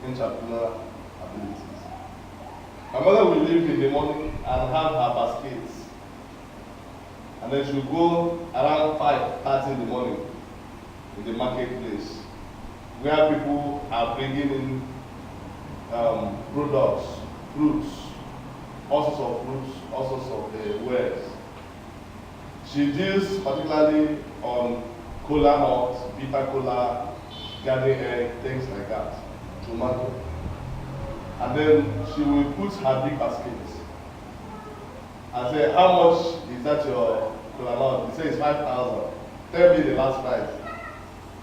entrepreneurial abilities. My mother will leave in the morning and have her baskets. And then she'll go around 5:30 in the morning in the marketplace, where people are bringing in products, fruits, all sorts of fruits, all sorts of wares. She deals particularly on cola nuts, bitter cola, garden egg, things like that, tomato. And then she will put her big baskets and say, how much is that your cola nut? You say it's 5,000. Tell me the last price.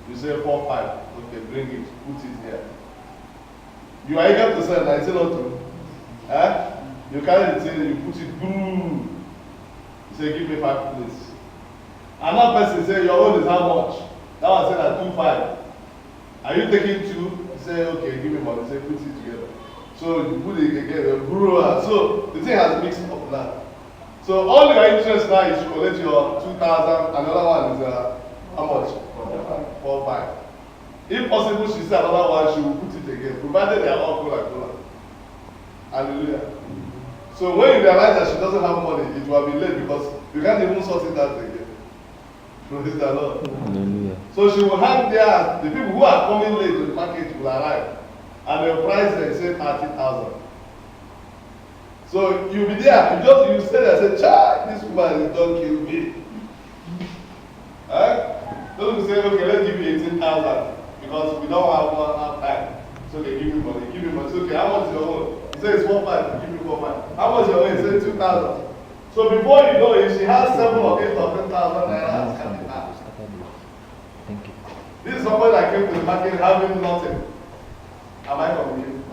You say 4,500. Okay, bring it, put it here. You are eager to sell, and I say not to. Eh? You carry the thing, you put it, boom. You say, give me 5 plates. Another person say, your own is how much? That one said at 2,500. Are you taking 2? You say, okay, give me money. You say, put it together. So you put it together, brewer. So the thing has mixed up now. So all your interest now is to collect your 2,000. Another one is how much? 4,500. If possible, she said another one, she will put it again, provided they are all cola. Hallelujah. So when you realize that she doesn't have money, it will be late because you can't even sort it out again. Praise the Lord. Hallelujah. So she will hang there, the people who are coming late to the market will arrive. And the price they say 30,000. So you'll be there, you stay there and say, child, this woman don't kill me. Don't say, okay, let's give you 18,000 because we don't have time. So they give you money, So okay, how much is your own? He says it's 4,500, give you 4,500. How much is your own? He says 2,000. So before you know it, she has 7 or 8 or 10,000 naira as capital. Thank you. This is somebody that came to the market having nothing. Am I confused?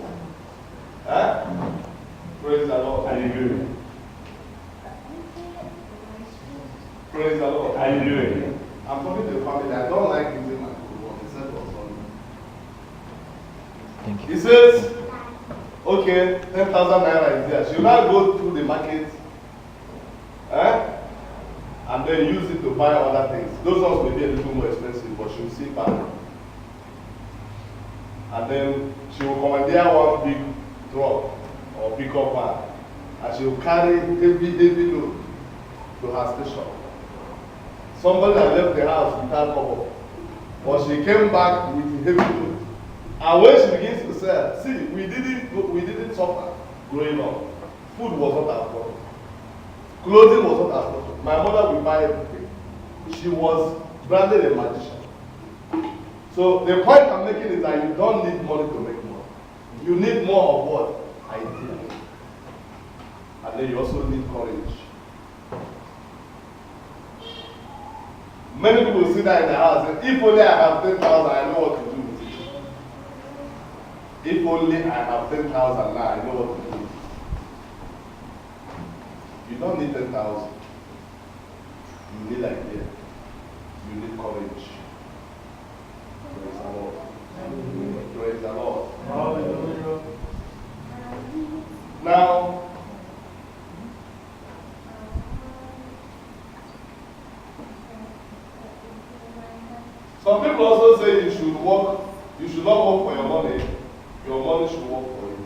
Praise the Lord. Hallelujah. Praise the Lord. Hallelujah. I'm talking to the family. I don't like using my food except for Sunday. Thank you. He says, okay, 10,000 naira is there. She'll now go through the market and then use it to buy other things. Those ones may be a little more expensive, but she'll see back. And then she will commandeer one big truck or pickup van, and she will carry heavy load to her station. Somebody that left the house without cover, but she came back with heavy load. And when she begins to sell, see, we didn't suffer growing up. Food was not our problem. Clothing was not our problem. My mother will buy everything. She was branded a magician. So the point I'm making is that you don't need money to make money. You need more of what? Idea. And then you also need courage. Many people sit there in the house and say, if only I have 10,000, I know what to do with it. If only I have 10,000 now, I know what to do with it. You don't need 10,000. You need idea. You need courage. Praise the Lord. Praise the Lord. Hallelujah. Now, some people also say you should not work for your money should work for you.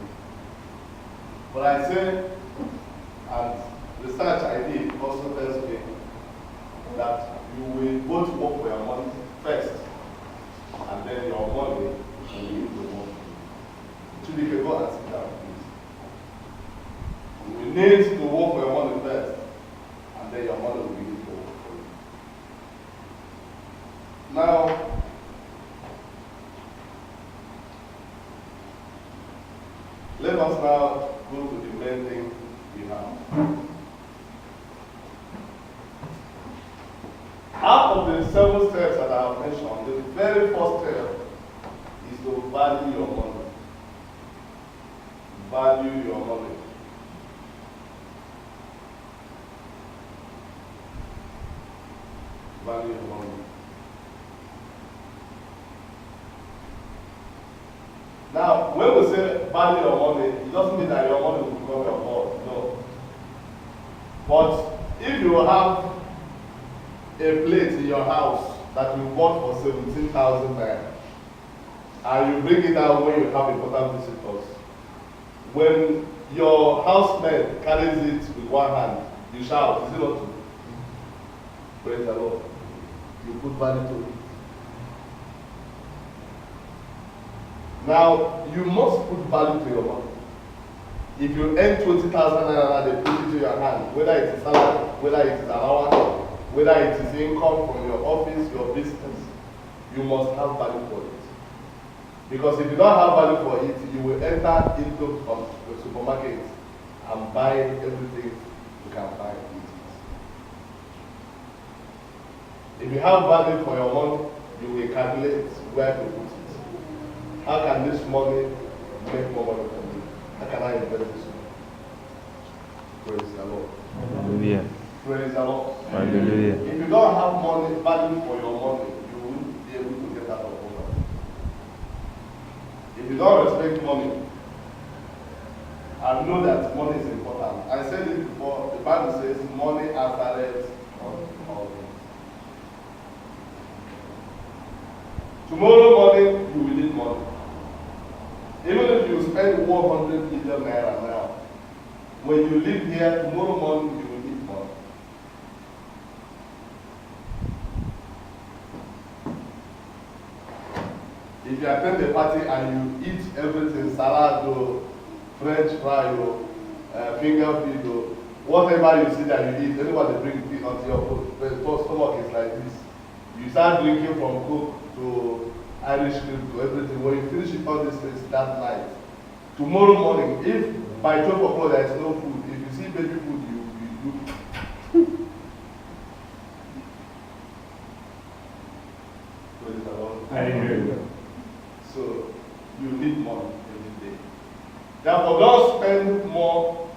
But I say, and research I did also tells me that you will both work for your money first, and then your money will begin to work for you. Actually, you can go and sit down, please. You will need to work for your money first, and then your money will begin to work for you. Now, let us now go to the main thing we have. Out of the 7 steps that I have mentioned, the very first step is to value your money. Value your money. Value your money. Now, when we say value your money, it doesn't mean that your money will become your God. No. But if you have a plate in your house that you bought for 17,000 naira, And you bring it out when you have important visitors. When your housemate carries it with one hand, you shout, is it not true? Praise the Lord. You put value to it. Now, you must put value to your money. If you earn 20,000 naira, they put it to your hand, whether it is salary, whether it is allowance, whether it is income from your office, your business, you must have value for it. Because if you don't have value for it, you will enter into the supermarket and buy everything you can buy with it. If you have value for your money, you will calculate where to put it. How can this money make more money for me? How can I invest this money? Praise the Lord. Hallelujah. Praise the Lord. Hallelujah. If you don't have money, value for your money, you won't be able to get out of poverty. If you don't respect money, and know that money is important. I said it before, the Bible says money answereth all things. Tomorrow morning, you will need money. Even if you spend 100 million naira now, when you leave here, tomorrow morning, you will need money. If you attend a party and you eat everything, salad or French fry or finger food or whatever you see that you eat, anybody bring it onto your food, the stomach is like this. You start drinking from Coke to Irish cream to everything. When you finish it all these things that night, tomorrow morning, if by 12 o'clock there is no food, if you see baby food, you do. Praise the Lord. Hallelujah. So you need money every day. Therefore, don't spend more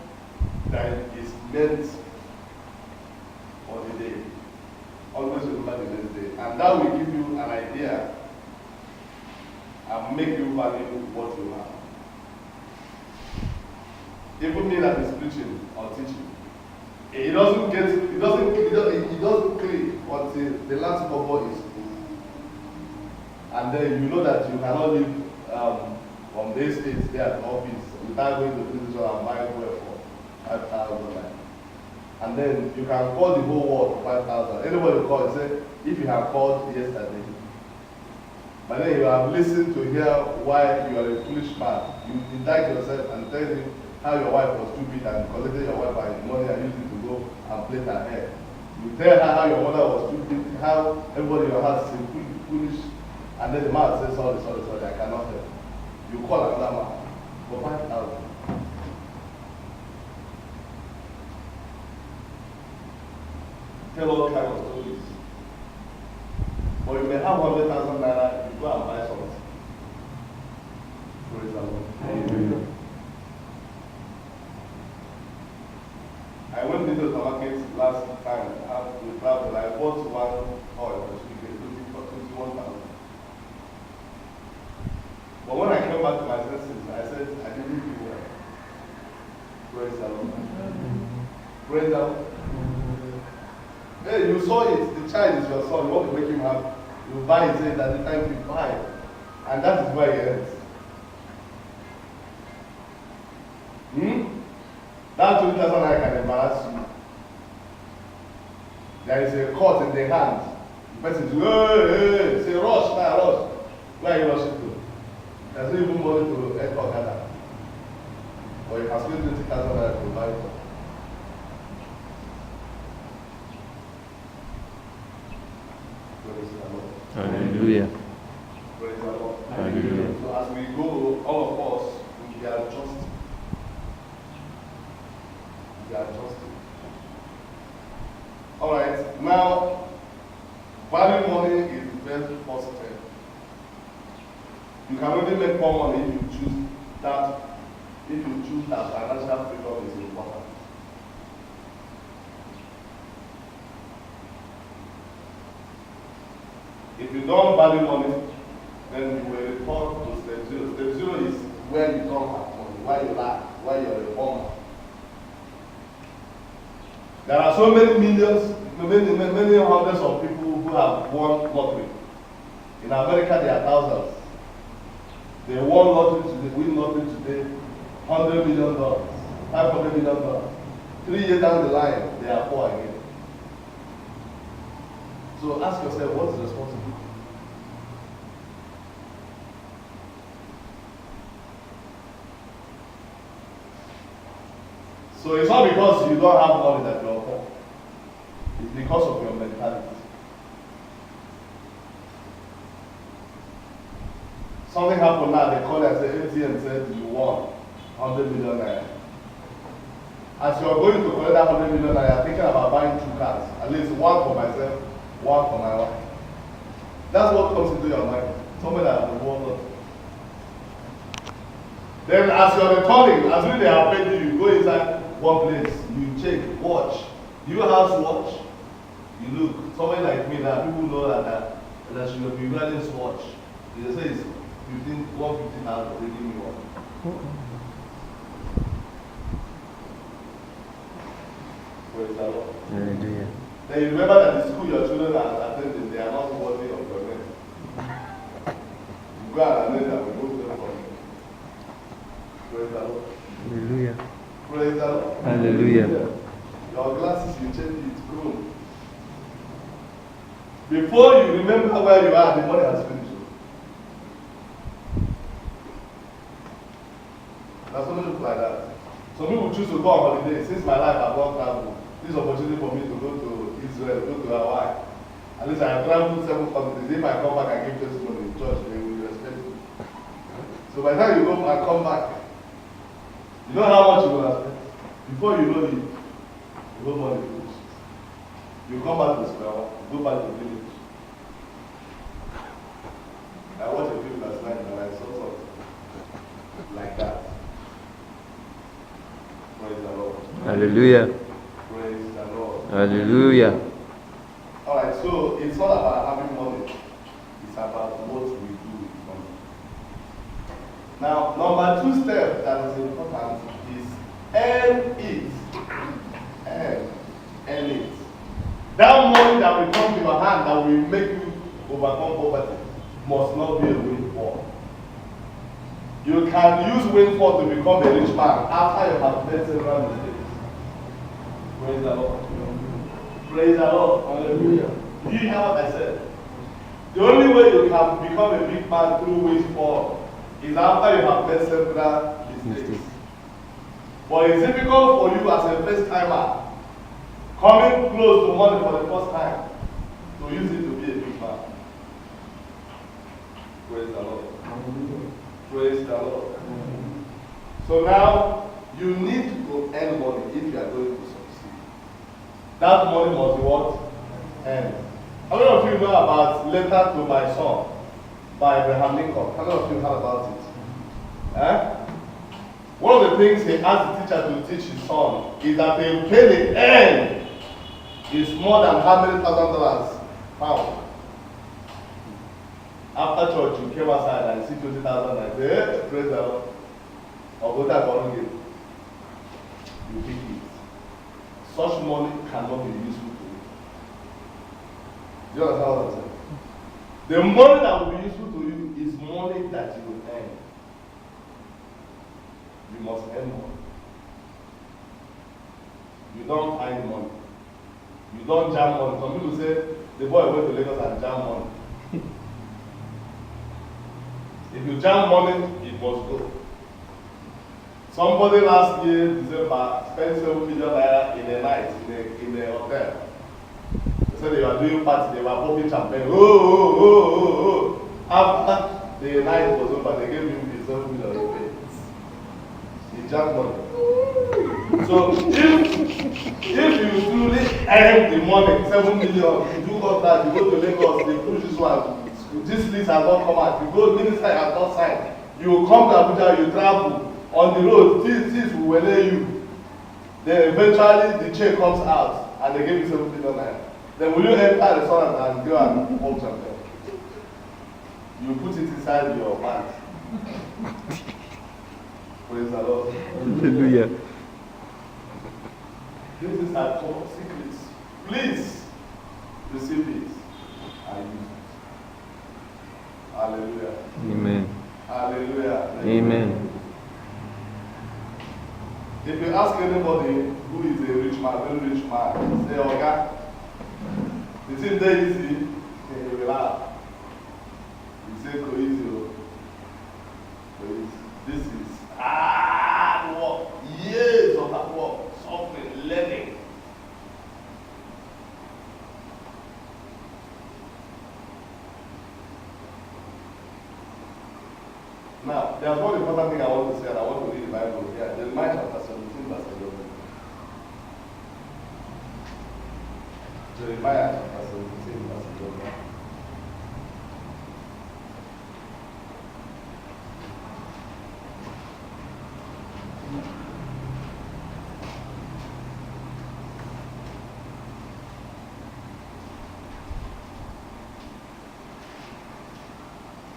than is meant for the day. Always remember the next day. And that will give you an idea and make you value what you have. Even me that is preaching or teaching, it doesn't click until the last couple is full. And then you know that you cannot live from this state there at the office without going to prison and buying fuel for 5,000 naira. And then you can call the whole world for 5,000. Anybody call and say, if you have called yesterday, but then you have listened to hear why you are a foolish man, you indict yourself and tell him how your wife was stupid and collected your wife by money and used it to go and plait her hair. You tell her how your mother was stupid, how everybody in your house is foolish, and then the man says, sorry, I cannot help. You call another man for 5,000. Tell all kinds of stories. But you may have 100,000 naira, you go and buy something. Praise the Lord. Hallelujah. I went into the market last time we traveled. I bought one oil for 21,000. But when I came back to my senses, I said, I didn't do well. Praise the Lord. Praise the Lord. Hey, you saw it. The child is your son. You want to make him happy. You buy it, say that the time you buy. And that is where it ends. That 20,000 naira can embarrass you. There is a cut in the hand. The person says, hey, say rush now, rush. Where are you rushing to? There's no even money to airport gather. But you can spend 20,000 naira to buy it. Praise the Lord. Hallelujah. Praise the Lord. Hallelujah. So as we go, all of us will be adjusting. We are adjusting. All right. Now, value money is the first step. You can only make more money if you choose that. If you choose that financial freedom is important. If you don't value money, then you will return to step zero. Step zero is where you don't have money, where you lack, where you're a former. There are so many millions, many hundreds of people who have won lottery. In America, there are thousands. They won lottery today, win lottery today, $100 million, $500 million. 3 years down the line, they are poor again. So ask yourself, what is responsible? So it's not because you don't have money that you're poor. It's because of your mentality. Something happened now, they called and said, ATM said you won 100 million naira. As you're going to collect that 100 million naira, you're thinking about buying 2 cars. At least one for myself, one for my wife. That's what comes into your mind. Something that has won lot. Then as you're returning, as soon as they have paid you, you go inside one place, you check, watch. Do you have watch? You look. Somebody like me now, people know that should be wearing this watch. They say it's 150 hours, they give me one. Praise the Lord. Hallelujah. Then you remember that the school your children are attending, they are not worthy of your name. You go and attend them, remove them from you. Praise the Lord. Hallelujah. Praise the Lord. Hallelujah. Your glasses, you change it, groom. Before you remember where you are, the money has finished. There's so many people like that. Some people choose to go on holiday. Since my life I've not traveled, this is an opportunity for me to go to Israel, go to Hawaii. At least I have traveled 7 countries. If I come back and give testimony in church, they will respect me. So by the time you go and come back, you know how much you will have spent. Before you know it, you go money finish. You come back to square one, you go back to the village. I watched a film last night and I saw something like that. Praise the Lord. Hallelujah. Praise the Lord. Hallelujah. Alright, so it's not about having money. It's about what we do with money. Now, number 2 step that is important is earn it. Earn it. That money that will come to your hand that will make you overcome poverty must not be a windfall. You can use windfall to become a rich man after you have made several mistakes. Praise the Lord. Praise the Lord. Hallelujah. Do you hear what I said? The only way you can become a big man through windfall is after you have made several mistakes. But it's difficult for you as a first timer coming close to money for the first time to use it to be a big man. Praise the Lord. Praise the Lord. So now, you need to earn money if you are going to succeed. That money must be what? Earned. How many of you know about Letter to My Son by Abraham Lincoln? How many of you heard about it? Eh? One of the things he asked the teacher to teach his son is that a penny earned is more than how many $1,000 found. After church, you came outside and see 20,000 and say, hey, praise the Lord. Or go that one again. You pick it. Such money cannot be useful to you. Do you understand what I'm saying? The money that will be useful to you is money that you will earn. You must earn money. You don't find money. You don't jam money. Some people say the boy went to Lagos and jam money. If you jam money, it must go. Somebody last year, December, spent 7 million naira in a night in a hotel. They said they were doing party, they were popping champagne. Oh. After the night was over, they gave him the 7 million he paid. He jammed money. So if you truly earn the money, 7 million, you do all that, you go to Lagos, they push this one. This list has not come out. You go, minister has not signed. You will come to Abuja, you travel on the road, things will lay you. Then eventually the check comes out and they give you 7 million naira. Then will you enter the restaurant and go and hold champagne? You put it inside your pants. Praise the Lord. Hallelujah. These are top secrets. Please receive it and use it. Hallelujah. Amen. Hallelujah. Amen. If you ask anybody who is a rich man, very rich man, say, "Oga, the thing there easy," he will laugh. He say, "Go easy, oh. Go easy. This is hard work, years of hard work, suffering, learning." Now, there's one important thing I want to say, and I want to read the Bible here. Jeremiah chapter 17, verse 11. Jeremiah chapter 17, verse 11.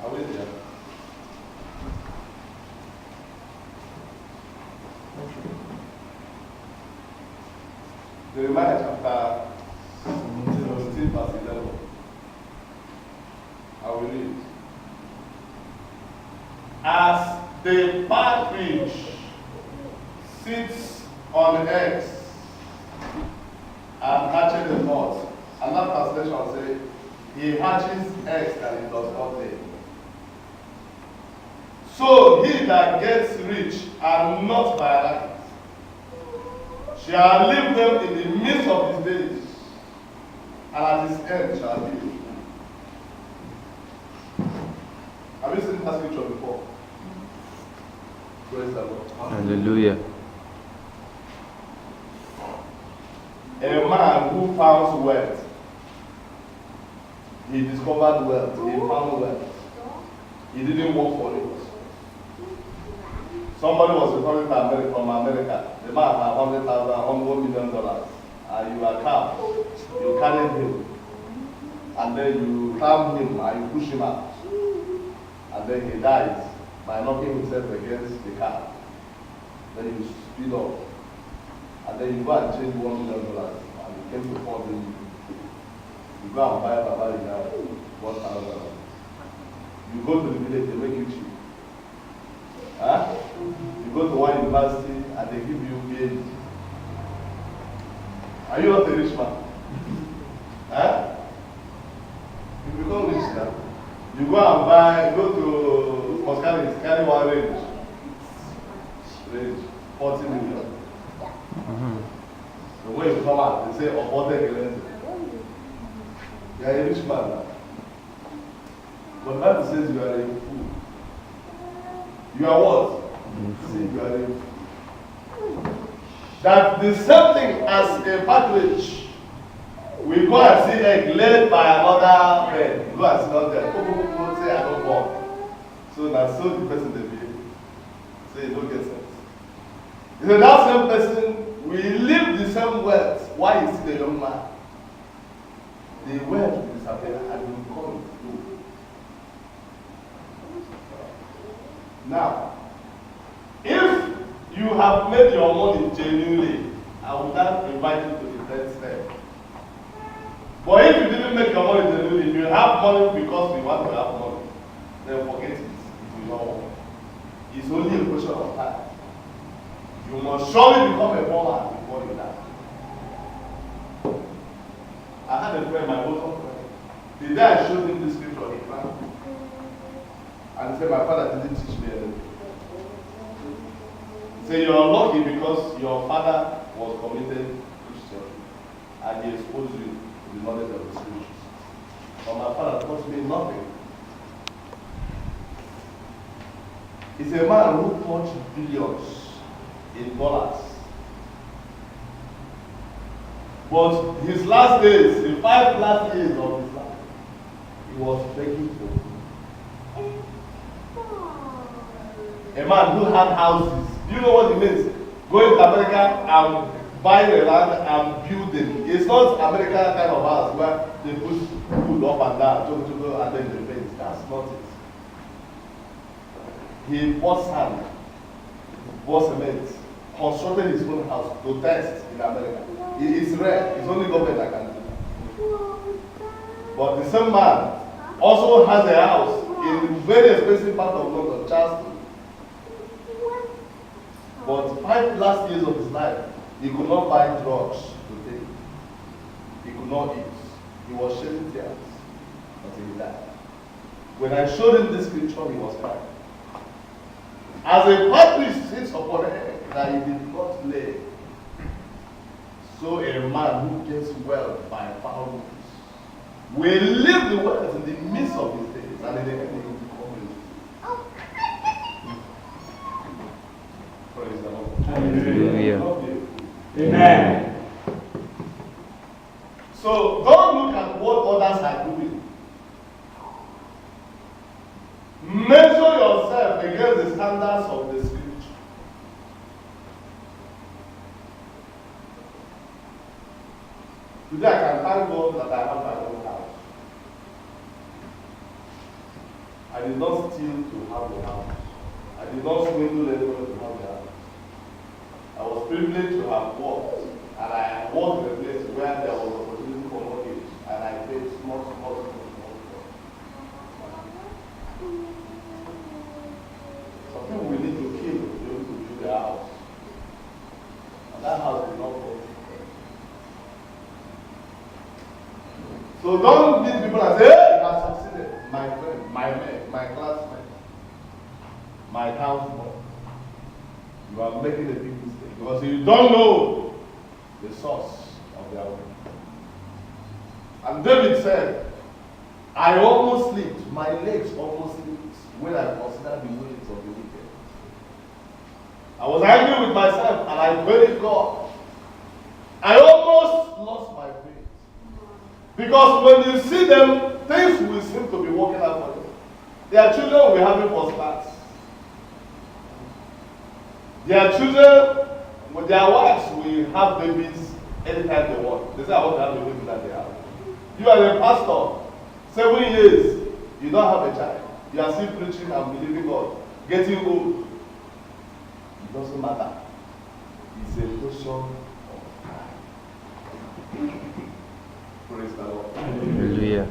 Are we there? Jeremiah chapter 17, verse 11. I will read. As the partridge sits on eggs and hatches the nuts, another translation says, he hatches eggs and he does not lay. So he that gets rich and not by light shall leave them in the midst of his days, and at his end shall be. Have you seen that scripture before? Praise the Lord. Hallelujah. A man who found wealth, he discovered wealth, he found wealth. He didn't work for it. Somebody was returning to America from America. The man had $100,000, $1 million, and you are calm. You carry him, and then you calm him and you push him out, and then he dies by knocking himself against the car. Then you speed up, and then you go and change $1 million, and you came to $4 million. You go and buy Baba now $1,000. You go to the village, they make you cheap. Huh? You go to one university and they give you PhD. Are you not a rich man? Huh? You become rich now. You go and buy, go to Moscaris, carry one range, 40 million. So when you come out, they say, "Obote Gelende." You are a rich man now. But the Bible says you are a fool. You are what? See, you are a fool. That the same thing as a partridge, we go and see egg laid by another bird. You go and sit down there. Go, say, "I don't want." So now, so the person they be say, "You don't get sense." You know, that same person will live the same wealth. Why is he the young man? The wealth will disappear and will come into. Now, if you have made your money genuinely, I would not invite you to the 10th step. But if you didn't make your money genuinely, if you have money because you want to have money, then forget it. It will not work. It's only a question of time. You must surely become a poor man before you die. I had a friend, my bosom friend. The day I showed him this scripture, he cried. And he said, "My father didn't teach me anything." He said, "You are lucky because your father was committed Christian and he exposed you to the knowledge of the scriptures. But my father taught me nothing." He's a man who touched billions in dollars. But his last days, the 5 last years of his life, he was begging for food. A man who had houses. Do you know what it means? Going to America and buying a land and building. It's not American kind of house where they put food up and down, and then they paint. That's not it. He bought sand, bought cement, constructed his own house to test in America. It is rare. It's only government that can do that. But the same man also has a house in a very expensive part of London, Charleston. But 5 last years of his life, he could not buy drugs to take. He could not eat. He was shedding tears until he died. When I showed him this scripture, he was crying. As a priest sits upon earth that he did not lay, so a man who gets wealth by foul means will live the wealth in the midst of his days, and in the end he will become rich. Praise the Lord. Hallelujah. Amen. So don't look at what others are doing. Measure yourself against the standards of the scripture. Today I can thank God that I have my own house. I did not steal to have the house. I did not swindle anyone to have the house. I was privileged to have worked, and I worked in a place where there was opportunity for mortgage, and I paid small. Some people will need to kill to be able to build their house. And that house will not go. So don't meet people and say, hey, you have succeeded. My friend, my mate, my classmate, my townsman. You are making a big mistake because you don't know the source of their wealth. And David said, I almost slipped, my legs almost slipped when I considered the ways of the wicked. I was angry with myself and I prayed God. I almost lost my faith. Because when you see them, things will seem to be working out for them. Their children will be having first class. Their children, with their wives, will have babies anytime they want. They say, I want to have a baby that they have. You are a pastor, 7 years, you don't have a child. You are still preaching and believing God. Getting old. It doesn't matter. It's a question of time. Praise the Lord. Hallelujah.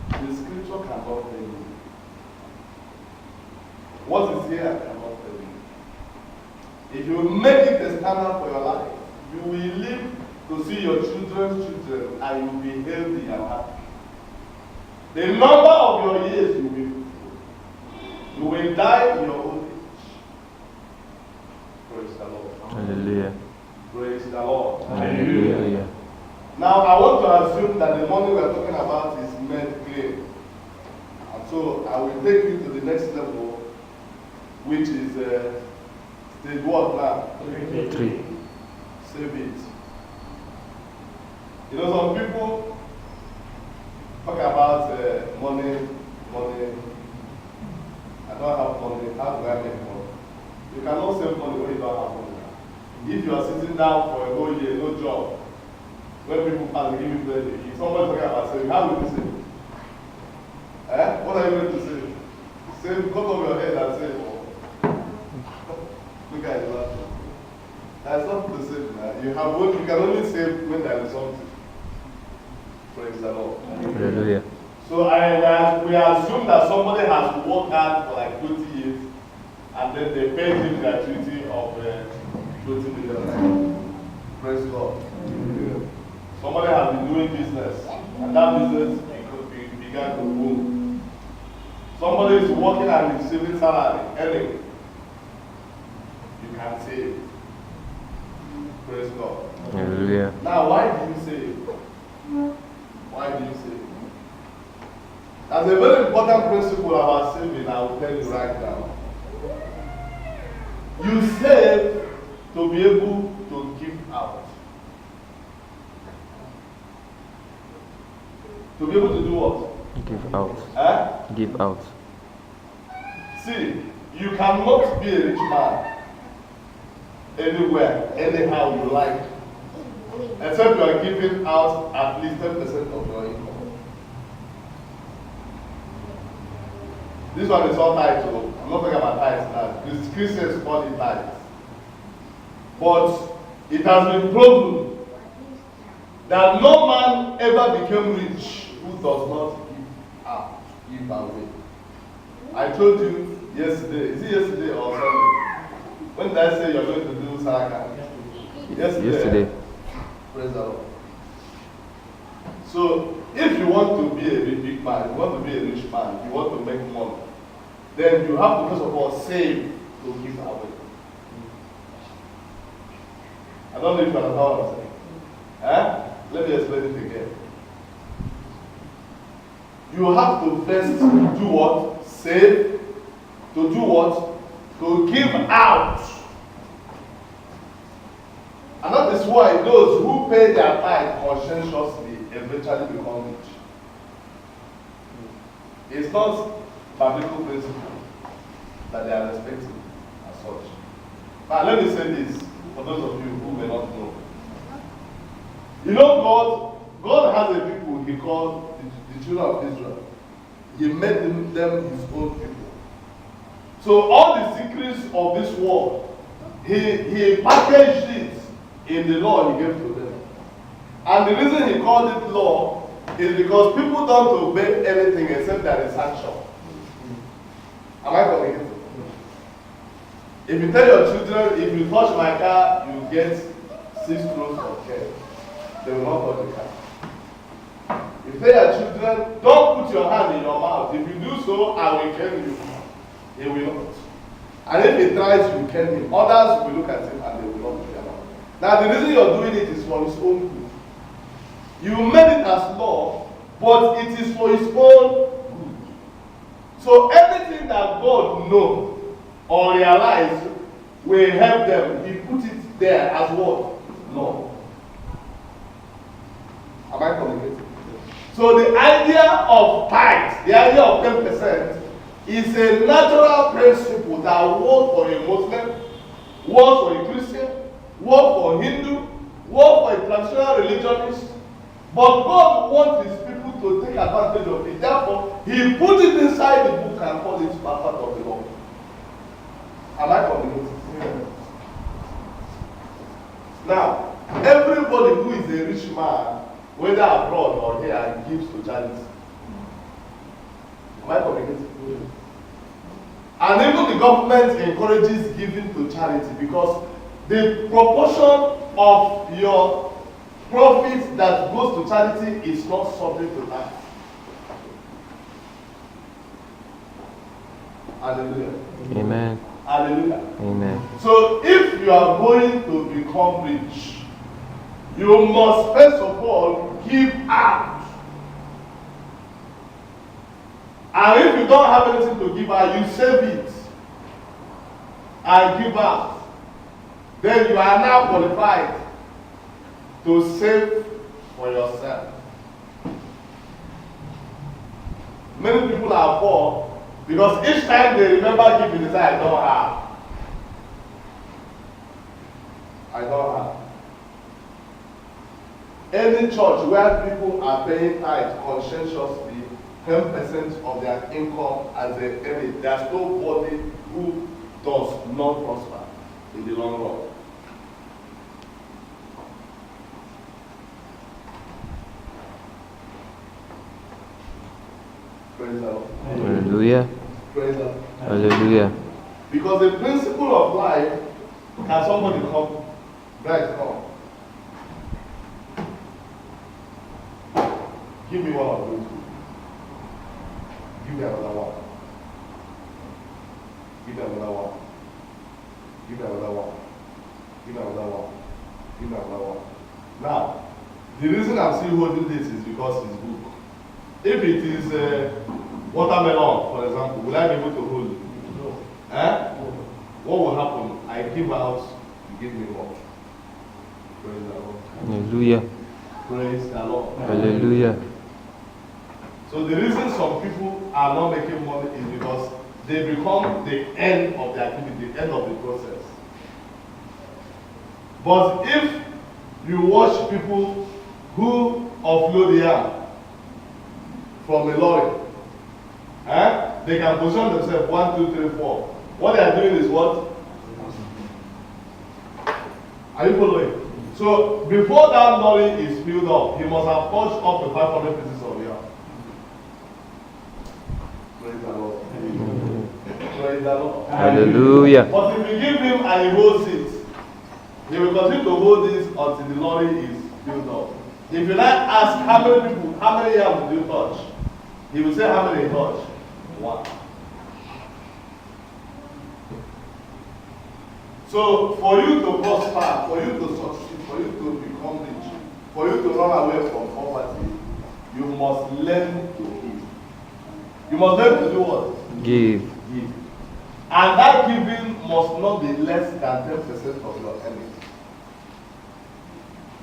The scripture cannot tell you. What is here cannot tell you. If you make it a standard for your life, you will live to see your children's children and you will be healthy and happy. The number of your years you will be fruitful. You will die in your old age. Praise the Lord. Hallelujah. Praise the Lord. Hallelujah. Now I want to assume that the money we are talking about is made clean. And so I will take you to the next level, which is stage what now? 3. Save it. You know, some people talk about money. I don't have money. How do I make money? You cannot save money when you don't have money. If you are sitting down for a whole year, no job, when people pass, they give you plenty. If somebody's talking about saving, how will you save? What are you going to save? Save, cut off your head and save. Look at it laughing. That's not the same. You can only save when there is something. Praise the Lord. Hallelujah. So we assume that somebody has worked hard for like 20 years and then they paid him gratuity of 20 million. Praise God. Somebody has been doing business and that business began to boom. Somebody is working and receiving salary, earning. You can save. Praise God. Hallelujah. Now, why do you save? Why do you save? That's a very important principle about saving, I will tell you right now. You save to be able to give out. To be able to do what? Give out. Give out. See, you cannot be a rich man anywhere, anyhow you like, except you are giving out at least 10% of your income. This one is all tithes. I'm not talking about tithes now. Christians call it tithes. But it has been proven that no man ever became rich who does not give out, give away. I told you yesterday, is it yesterday or Sunday? When did I say you're going to do Saraka? Yesterday. Praise the Lord. So, if you want to be a big man, you want to be a rich man, you want to make money, then you have to first of all save to give away. I don't know if you understand what I'm saying. Let me explain it again. You have to first do what? Save. To do what? To give out. And that is why those who pay their tithe conscientiously eventually become rich. It's not biblical principle that they are respecting as such. Now let me say this for those of you who may not know. You know, God has a people he called the children of Israel. He made them his own people. So all the secrets of this world, he packaged it in the law he gave to them. And the reason he called it law is because people don't obey anything except there is sanction. Am I communicating? If you tell your children, if you touch my car, you get 6 crores of care. They will not touch the car. If you tell your children, don't put your hand in your mouth. If you do so, I will kill you. He will not. And if he tries, you kill him. Others will look at him and they will not do it. Now the reason you're doing it is for his own good. You made it as law, but it is for his own good. So anything that God knows or realizes will help them, he put it there as what? Law. Am I communicating? So the idea of tithe, the idea of 10%, is a natural principle that works for a Muslim, works for a Christian, works for a Hindu, works for a traditional religionist. But God wants his people to take advantage of it. Therefore, he put it inside the book and called it part of the law. Am I communicating? Yeah. Now, everybody who is a rich man, whether abroad or here, gives to charity. Am I communicating? Yeah. And even the government encourages giving to charity because the proportion of your profit that goes to charity is not subject to tax. Hallelujah. Amen. Hallelujah. Amen. So if you are going to become rich, you must first of all give out. And if you don't have anything to give out, you save it and give out. Then you are now qualified to save for yourself. Many people are poor because each time they remember giving, they say, I don't have. I don't have. Any church where people are paying tithe conscientiously, 10% of their income as a earning, there's nobody who does not prosper in the long run. Praise the Lord. Hallelujah. Praise the Lord. Hallelujah. Because the principle of life, can somebody come? Right, come. Give me one of those. Give me another one. Give me another one. Give me another one. Give me another one. Give me another one. Now, the reason I'm still holding this is because it's book. If it is watermelon, for example, will I be able to hold it? No. Eh? What will happen? I give out, you give me more. Praise the Lord. Hallelujah. Praise the Lord. Hallelujah. So the reason some people are not making money is because they become the end of the activity, the end of the process. But if you watch people who offload the yam from a lorry, they can position themselves 1, 2, 3, 4. What they are doing is what? Are you following? So before that lorry is filled up, he must have touched up to 500 pieces of yam. Praise the Lord. Praise the Lord. Hallelujah. But if you give him and he holds it, he will continue to hold this until the lorry is filled up. If you like ask how many people, how many yams did you touch? He will say how many he touched? One. So for you to prosper, for you to succeed, for you to become rich, for you to run away from poverty, you must learn to give. You must learn to do what? Give. Give. And that giving must not be less than 10% of your earnings.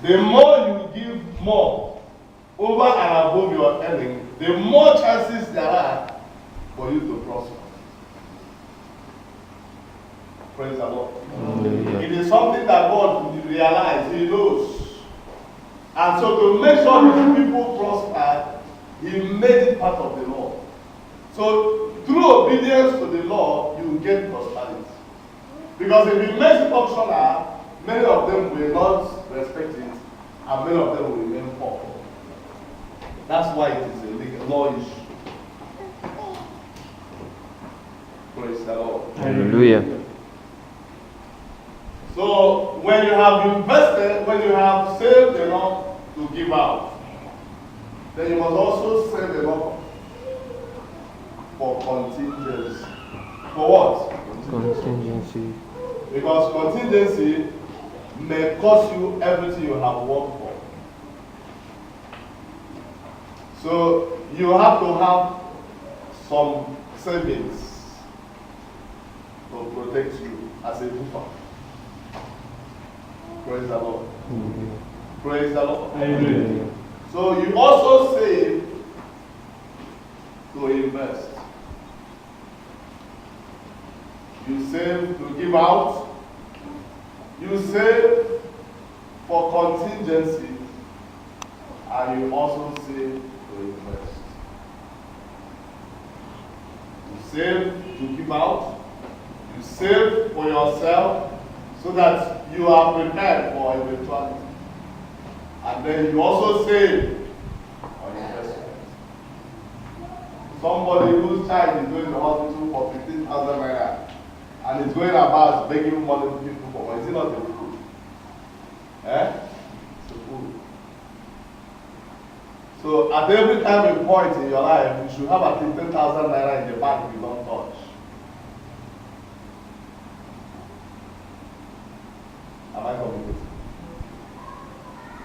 The more you give more over and above your earning, the more chances there are for you to prosper. Praise the Lord. It is something that God realized, He knows. And so to make sure His people prosper, He made it part of the law. So through obedience to the law, you get prosperity. Because if He makes it optional, many of them will not respect it, and many of them will remain poor. That's why it is a legal law issue. Praise the Lord. Hallelujah. So when you have invested, when you have saved enough to give out, then you must also save enough for contingency. For what? Contingency. Because contingency may cost you everything you have worked for. So you have to have some savings to protect you as a buffer. Praise the Lord. Praise the Lord. Amen. So you also save to invest. You save to give out. You save for contingency. And you also save to invest. You save to give out. You save for yourself so that you are prepared for eventuality. And then you also save on investment. Somebody whose child is going to the hospital for 15,000 naira and is going about begging money to people for money. Is it not a fool? It's a fool. So at every time you point in your life, you should have at least 10,000 naira in the bank you don't touch. Am I communicating?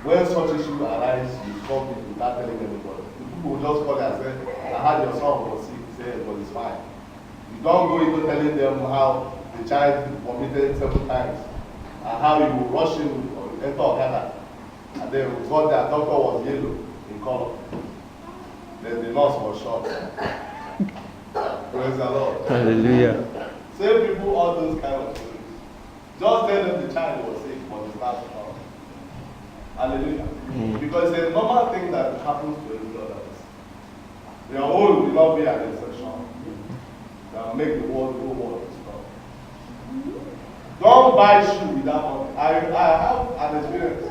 When such issue arise, you solve it without telling anybody. The people will just call you and say, I heard your son was sick. You say, but it's fine. You don't go into telling them how the child vomited several times and how you will rush him or enter Okada. And then we got that doctor was yellow in color. Then the nurse was short. Praise the Lord. Hallelujah. Save people all those kind of things. Just tell them the child was sick, but it's not wrong. Hallelujah. Because it's a normal thing that happens to every other person. Your own will not be an exception. That make the whole world strong. Don't buy shoe without money. I have an experience.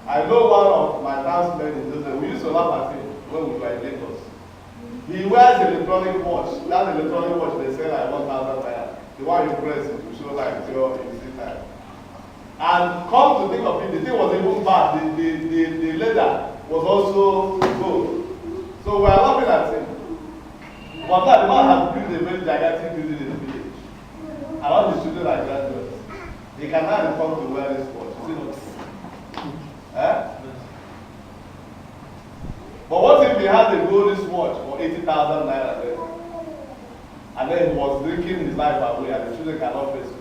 I know one of my dance men in Joseph. We used to laugh at him when we were in Lagos. He wears electronic watch. That electronic watch they sell like 1,000 naira. The one you press it will show like your time. And come to think of it, the thing was even bad. The leather was also gold. So we are laughing at him. But now the man has built a very gigantic building in the village. And all the children are graduates. They can now come to wear this watch. You see what? But what if he had a goldish watch for 80,000 naira then? And then he was drinking his life away and the children cannot face him.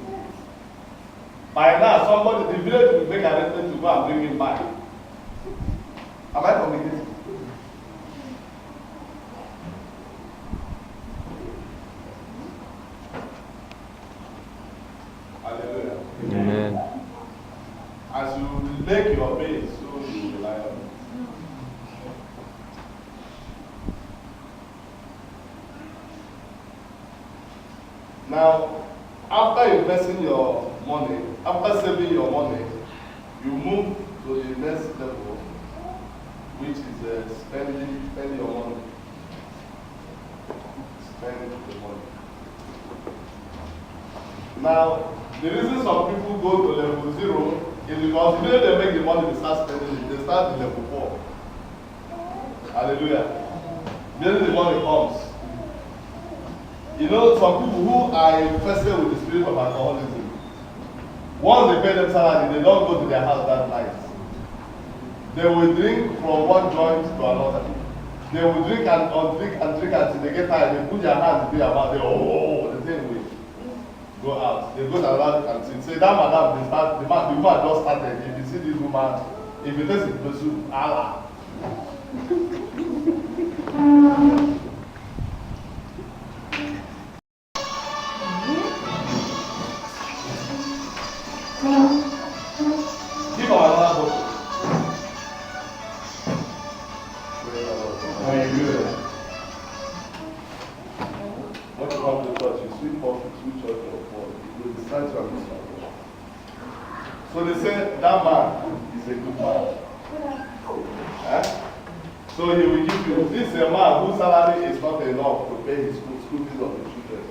By now, somebody, the village will make arrangement to go and bring him back. Am I communicating? Hallelujah. Amen. As you make your base, so you rely on it. Now, after investing your money, after saving your money, you move to the next level, which is spending your money. Now, the reason some people go to level 0 is because the minute they make the money, they start spending it. They start in level 4. Hallelujah. Then the money comes. You know, some people who are infested with the spirit of alcoholism, once they pay them salary, they don't go to their house that night. They will drink from one joint to another. They will drink and drink until they get tired. They put their hands in their mouth. They the thing will go out. They go to another canteen. Say that madam, the woman just started. If you see this woman, if you taste it, pursue Allah. Give our another bottle. What you come to church, you sweet coffee, sweet church or poor. You will decide to understand. So they said that man is a good man. Eh? So he will give you, this is a man whose salary is not enough to pay his school fees of his children.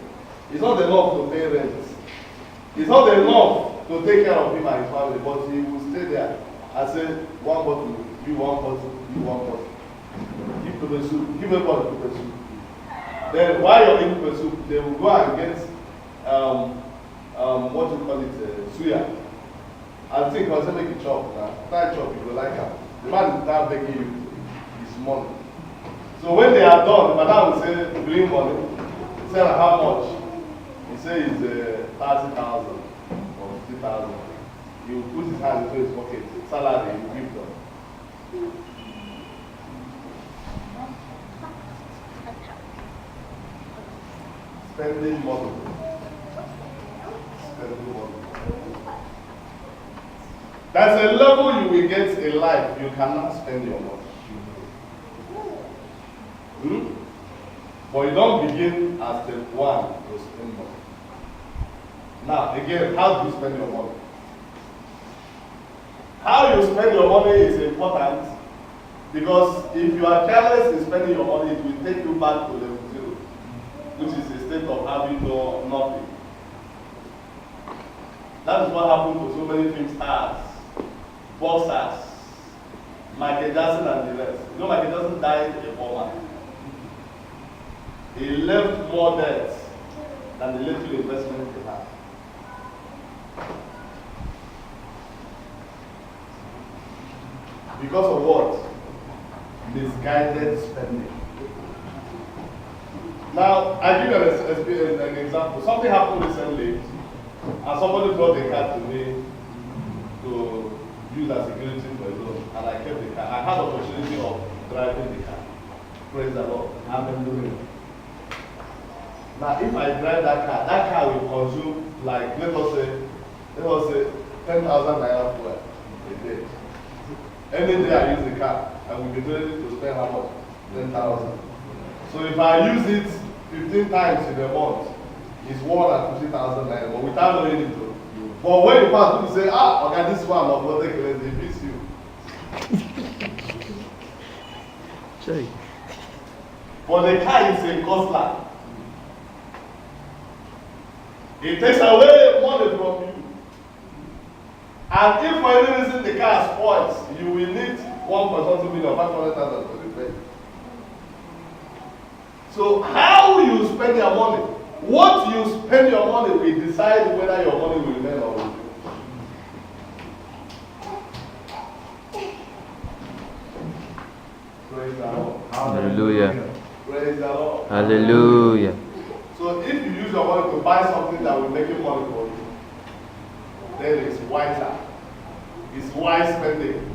It's not enough to pay rent. It's not enough to take care of him and his family, but he will stay there and say, one bottle, you one bottle, you one bottle. Give to the soup, give everybody to the soup. Then while you're in the soup, they will go and get, what you call it, suya. And think, I'll say make it chop now. Try chop, you will like it. The man is now begging you his money. So when they are done, the madam will say, bring money. He said, how much? He says it's 30,000 or 50,000. He will put his hand into his pocket, salary, he will give them. Spending money. Spending money. There's a level you will get in life, you cannot spend your money. But you don't begin at step 1 to spend money. Now, again, how do you spend your money? How you spend your money is important because if you are careless in spending your money, it will take you back to level 0, which is a state of having nothing. That is what happened to so many film stars, boxers, Michael Jackson and the rest. You know, Michael Jackson died a poor man. He left more debt than the little investment he had. Because of what? Misguided spending. Now, I give you an example. Something happened recently, and somebody brought a car to me to use as security for a loan, and I kept the car. I had the opportunity of driving the car. Praise the Lord. Hallelujah. Now, if I drive that car will consume like let us say 10,000 naira fuel a day. Any day I use the car, I will be ready to spend how much? 10,000. So if I use it 15 times in a month, it's 150,000 naira, but without knowing it. But when you pass, people say, okay, this one of what they can they miss you. But the car is a cost. It takes away money from you. And if for any reason the car spoils, you will need 1.2 million, 500,000 to repair. So how you spend your money, what you spend your money will decide whether your money will remain or will. Praise the Lord. Hallelujah. Praise the Lord. Hallelujah. So if you use your money to buy something that will make you money for you, then it's wiser. It's wise spending.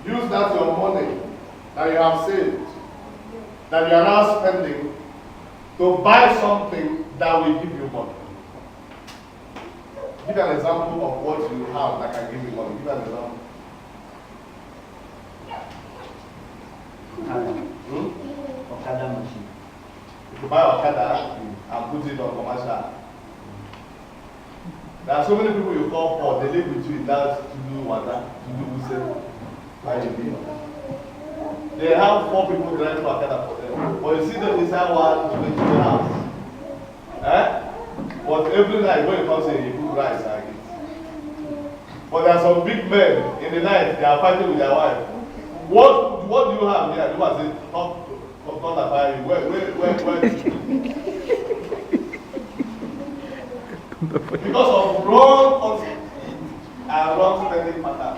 Use that your money that you have saved, that you are now spending, to buy something that will give you money. Give an example of what you have that can give you money. Give an example. Okada machine. You buy Okada and put it on commercial. There are so many people you call for, they live with you in that to do water, to do wholesale. Why you live? They have 4 people driving Okada for them. But you see them inside one 20 house. Eh? But every night when you come say you cook rice and eat. But there are some big men in the night, they are fighting with their wife. What do you have here? You must say, talk about you. Where? Because of wrong concept and wrong spending pattern.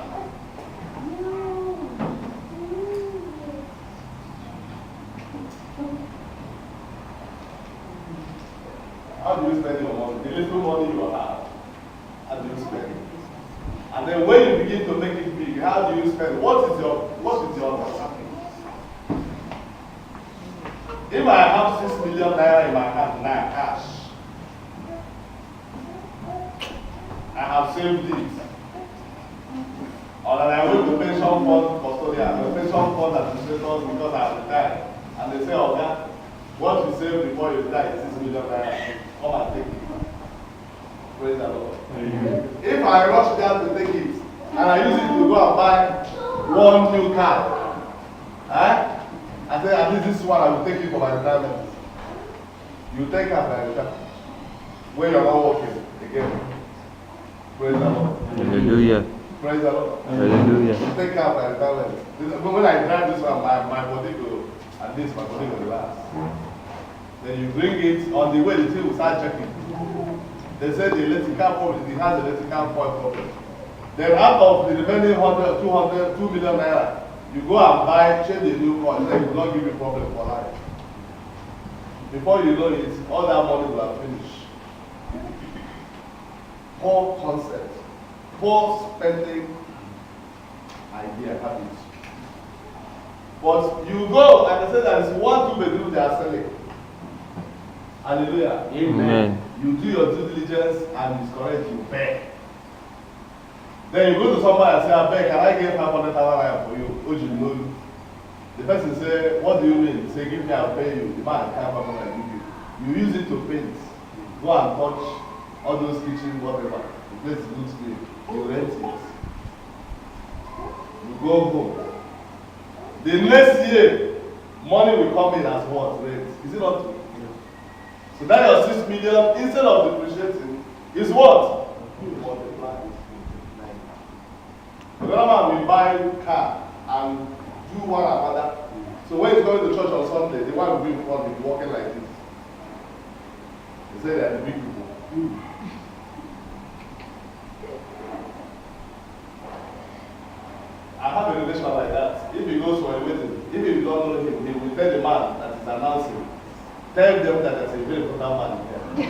How do you spend your money? The little money you have, how do you spend it? And then when you begin to make it big, how do you spend? What is your understanding? If I have 6 million naira in my hand now, cash, I have saved it. Or that I went to pension fund custodian, the pension fund administrators because I have retired. And they say, okay, what you saved before you die is 6 million naira. Come and take it. Praise the Lord. If I rush down to take it, and I use it to go and buy one new car, I say, at least this one I will take it for my retirement. You take it for retirement. When you're not working again. Praise the Lord. Hallelujah. Praise the Lord. Hallelujah. You take it for retirement. When I drive this one, my body will, at least my body will relax. Then you bring it, on the way the thing will start checking. They say the electrical problem, it has electrical point problem. Then out of the remaining 100, 200, 2 million naira, you go and buy, change the new coin, then it will not give you problem for life. Before you know it, all that money will have finished. Poor concept, poor spending idea, habits. But you go, like I said, there is 1, 2 bedroom they are selling. Hallelujah. Amen. You do your due diligence and it's correct, you beg. Then you go to somebody and say, I beg, can I get 500,000 naira for you? Oji know you. The person say, what do you mean? Say, give me, I'll pay you. The man can't 500 give you. You use it to paint. Go and touch all those kitchen, whatever. The place looks clean. You rent it. You go home. The next year, money will come in as what? Rent. Is it not true? So that your 6 million, instead of depreciating, is what? Multiply. Another man will buy a car and do one another. So when he's going to church on Sunday, the one will be in front will be walking like this. They say they are the big people. I have a relation like that. If he goes for a wedding, if you don't know him, he will tell the man that is announcing. Tell them that there's a very important man here.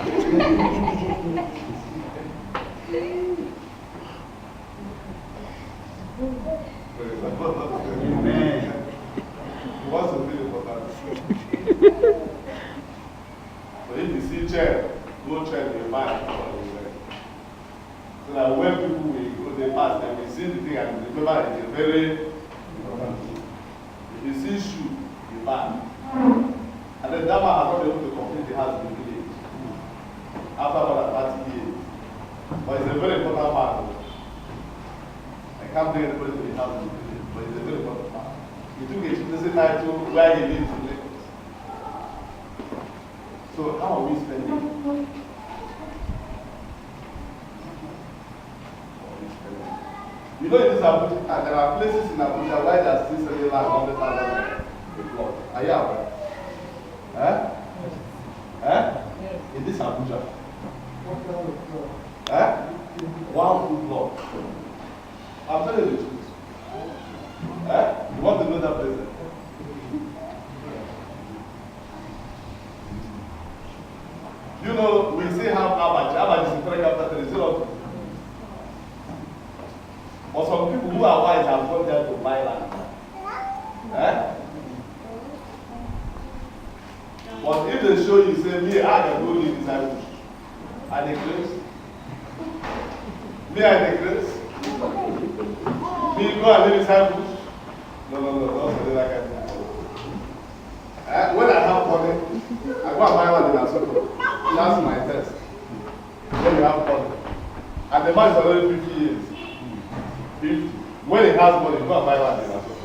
Amen. He wants to feel important. So if you see chair, go check the man. So that when people will go, they pass, they will see the thing and remember it is very important. If you see shoe, you buy. And then that man has not been able to complete the house in the village after more than 30 years. But it's a very important man. I can't bring anybody to the house in the village, but it's a very important man. He took a chieftaincy title where he lives in Lagos. So how are we spending? You know in this Abuja, there are places in Abuja where they are still selling like 100,000 a plot. Are you aware? Eh? Eh? In this Abuja. Eh? 1 full block. I'm telling you the truth. Eh? You want to know that place? You know, we still have Abaji. Abaji is in 3 after 3. But some people who are wise have gone there to buy land. Eh? But if they show you, say, me, I can go live inside bush. Are they crazy? Me, are they crazy? Me, go and live inside bush? No, don't say that kind of thing. When I have money, I go and buy land in Asoko. That's my test. When you have money. And the man is already 50 years. 50. When he has money, go and buy land in Asoko.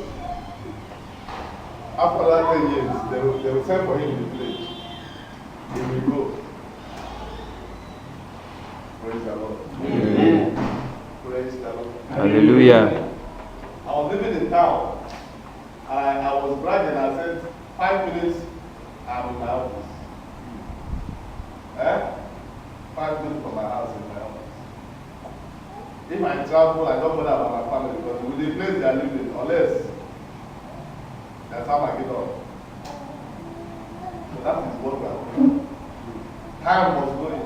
After that 10 years, they will send for him in the village. He will go. Praise the Lord. Amen. Praise the Lord. Hallelujah. I was living in town. I was bragging. I said, 5 minutes, I'm in my office. 5 minutes from my house in my office. If I travel, I don't bother about my family because with the place they are living, unless that's how I get up. So that is what we are doing. Time was going.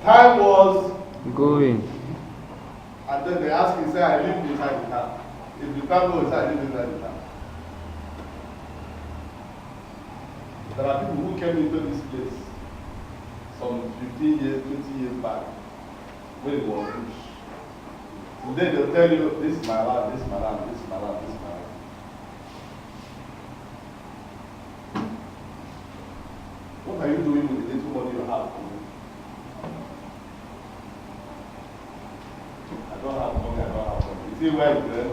Time was Going. and then they ask me, say, I live inside the town. If you can't go inside, I live inside the town. There are people who came into this place some 15 years, 20 years back when it was bush. Today they'll tell you, this is my land, this is my land, this is my land, this is my land. What are you doing with the little money you have? I don't have money, I don't have money. You see where you learn?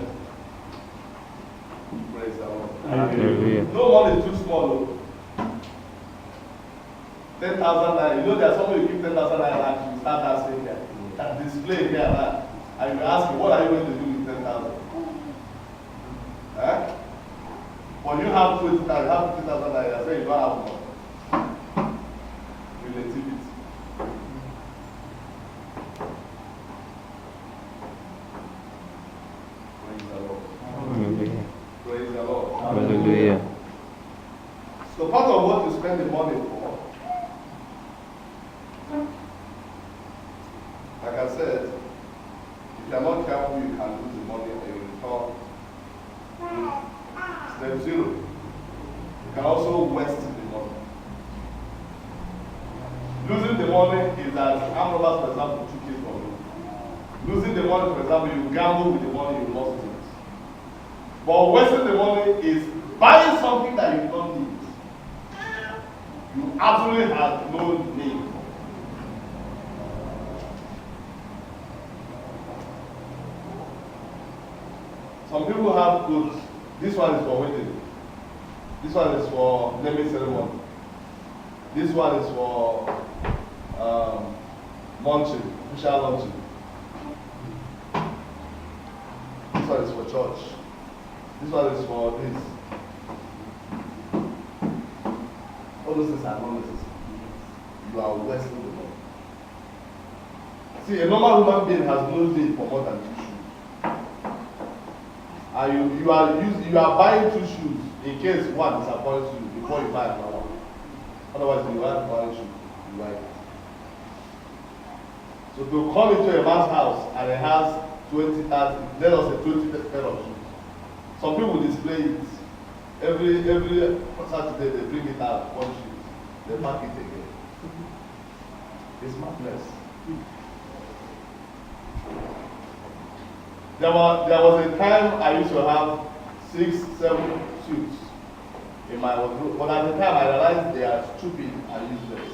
Praise the Lord. Hallelujah. No money is too small, though. 10,000 naira. You know there's somebody you give 10,000 naira, you start asking here. That display here now. And you ask me, what are you going to do with 10,000? When you have 20,000, you have 50,000 naira, say you don't have more. Relativity. Praise the Lord. Hallelujah. Praise the Lord. Hallelujah. So part of what you spend the money for, like I said, if you are not careful, you can lose the money and you return. Step 0. You can also waste the money. Losing the money is as armed robbers, for example, took it from you. Losing the money, for example, you gamble with the money, you lost it. But wasting the money is buying something that you don't need. You absolutely have no need. Some people have goods. This one is for wedding. This one is for naming ceremony. This one is for launching, official launching. This one is for church. This one is for this. All those things are not necessary. You are wasting the money. See, a normal human being has no need for more than 2 shoes. And you are buying 2 shoes in case one disappoints you before you buy another one. Otherwise, you have one shoe, you buy it. So to come into a man's house and it has 20, 30, let us say 20 pair of shoes. Some people display it. Every Saturday they bring it out, one shoe. They pack it again. It's madness. There was a time I used to have 6, 7 suits in my wardrobe, but at the time I realized they are stupid and useless.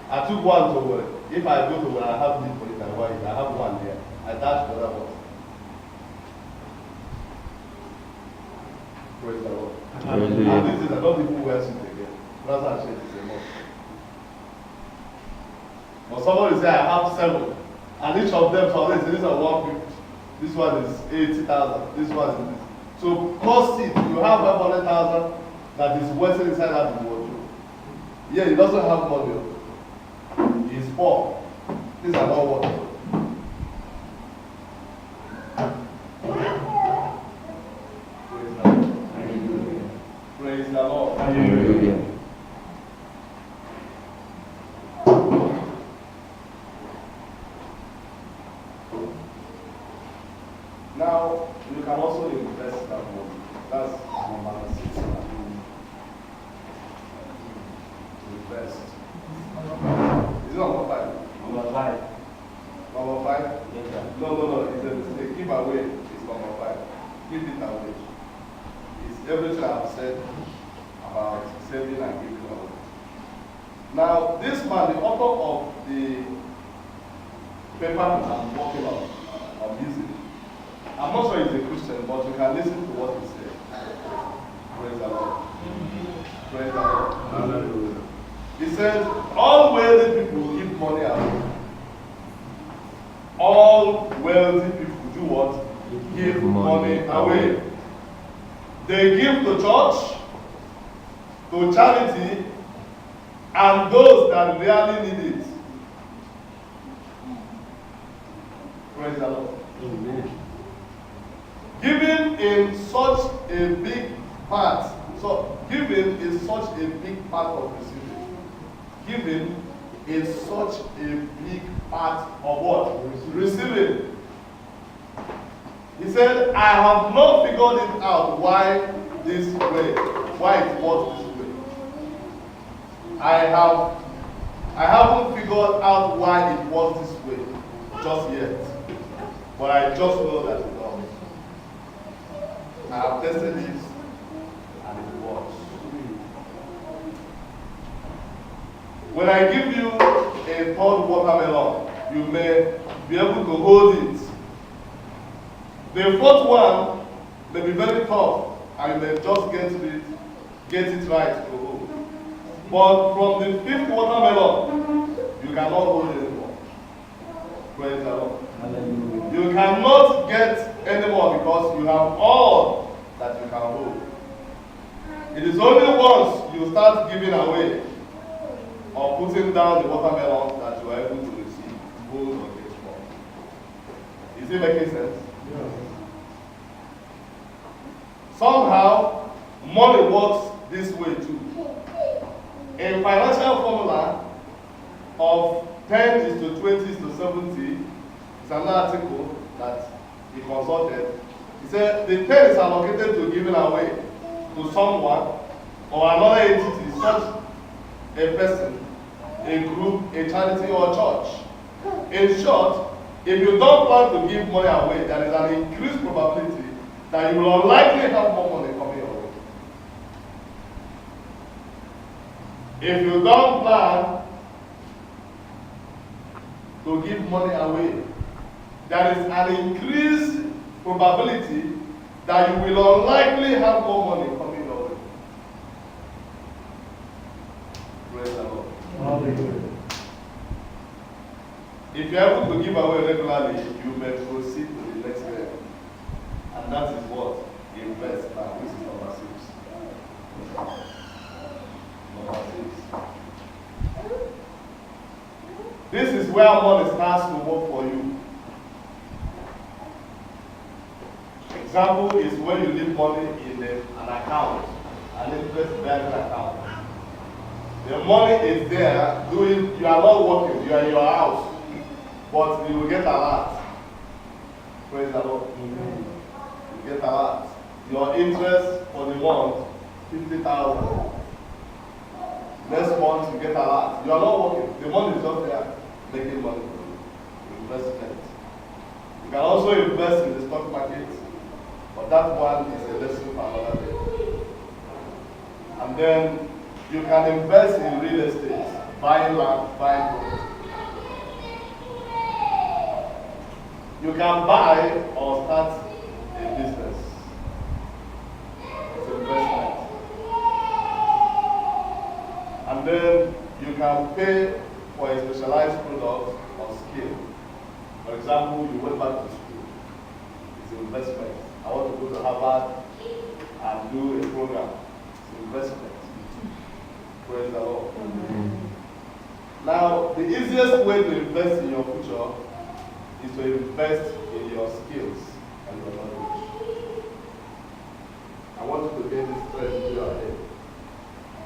I took one to work. If I go to work, I have need for it, I buy it. I have one there. I dash the other one. Praise the Lord. Hallelujah. And this is, I don't even wear suit again. That's how I say it's a must. But somebody say I have 7, and each of them, so this is a 150. This one is 80,000. This one is this. So cost it. You have 500,000 that is wasted inside that wardrobe. Yeah, he doesn't have money. He's poor. These are not what. Praise the Lord. Hallelujah. Now, you can also invest that money. That's number 6. Invest. Is it number 5? Number 5. Number 5? Yes, sir. No. It's a mistake. Give away is number 5. Give it away. It's everything I've said about saving and giving away. Now, this man, the author of the paper I'm working on, I'm using. I'm not sure he's a Christian, but you can listen to what he said. Praise the Lord. Praise the Lord. He said, always away. They give to church, to charity, and those that really need it. Praise the Lord. Amen. Giving in such a big part, so giving is such a big part of receiving. Giving is such a big part of what? Receiving. He said, I have not figured it out why this way, why it was this way. I haven't figured out why it was this way just yet. But I just know that it was. I have tested it and it works. When I give you a third watermelon, you may be able to hold it. The fourth one may be very tough and you may just get it right to hold. But from the fifth watermelon, you cannot hold it anymore. Praise the Lord. Hallelujah. You cannot get any more because you have all that you can hold. It is only once you start giving away or putting down the watermelon that you are able to receive, hold or get more. Is it making sense? Yes. Somehow, money works this way too. A financial formula of 10 is to 20 is to 70 is an article that he consulted. He said the 10 is allocated to giving away to someone or another entity, such a person, a group, a charity, or a church. In short, if you don't plan to give money away, there is an increased probability that you will unlikely have more money coming your way. If you don't plan to give money away, there is an increased probability that you will unlikely have more money coming your way. Praise the Lord. Hallelujah. If you are able to give away regularly, you may proceed to the next level. And that is what? Invest now. This is number 6. Number 6. This is where money starts to work for you. Example is when you leave money in an account, an interest-bearing account. The money is there, you are not working, you are in your house, but you will get a lot. Praise the Lord. Amen. You get a lot. Your interest for the month, 50,000. Next month you get a lot. You are not working. The money is just there, making money. Investment. You can also invest in the stock market, but that one is a lesson for another day. And then you can invest in real estate, buying land, buying gold. You can buy or start a business. It's investment. And then you can pay for a specialized product or skill. For example, you went back to school. It's an investment. I want to go to Harvard and do a program. It's an investment. Praise the Lord. Now, the easiest way to invest in your future is to invest in your skills and your knowledge. I want you to get this straight into your head.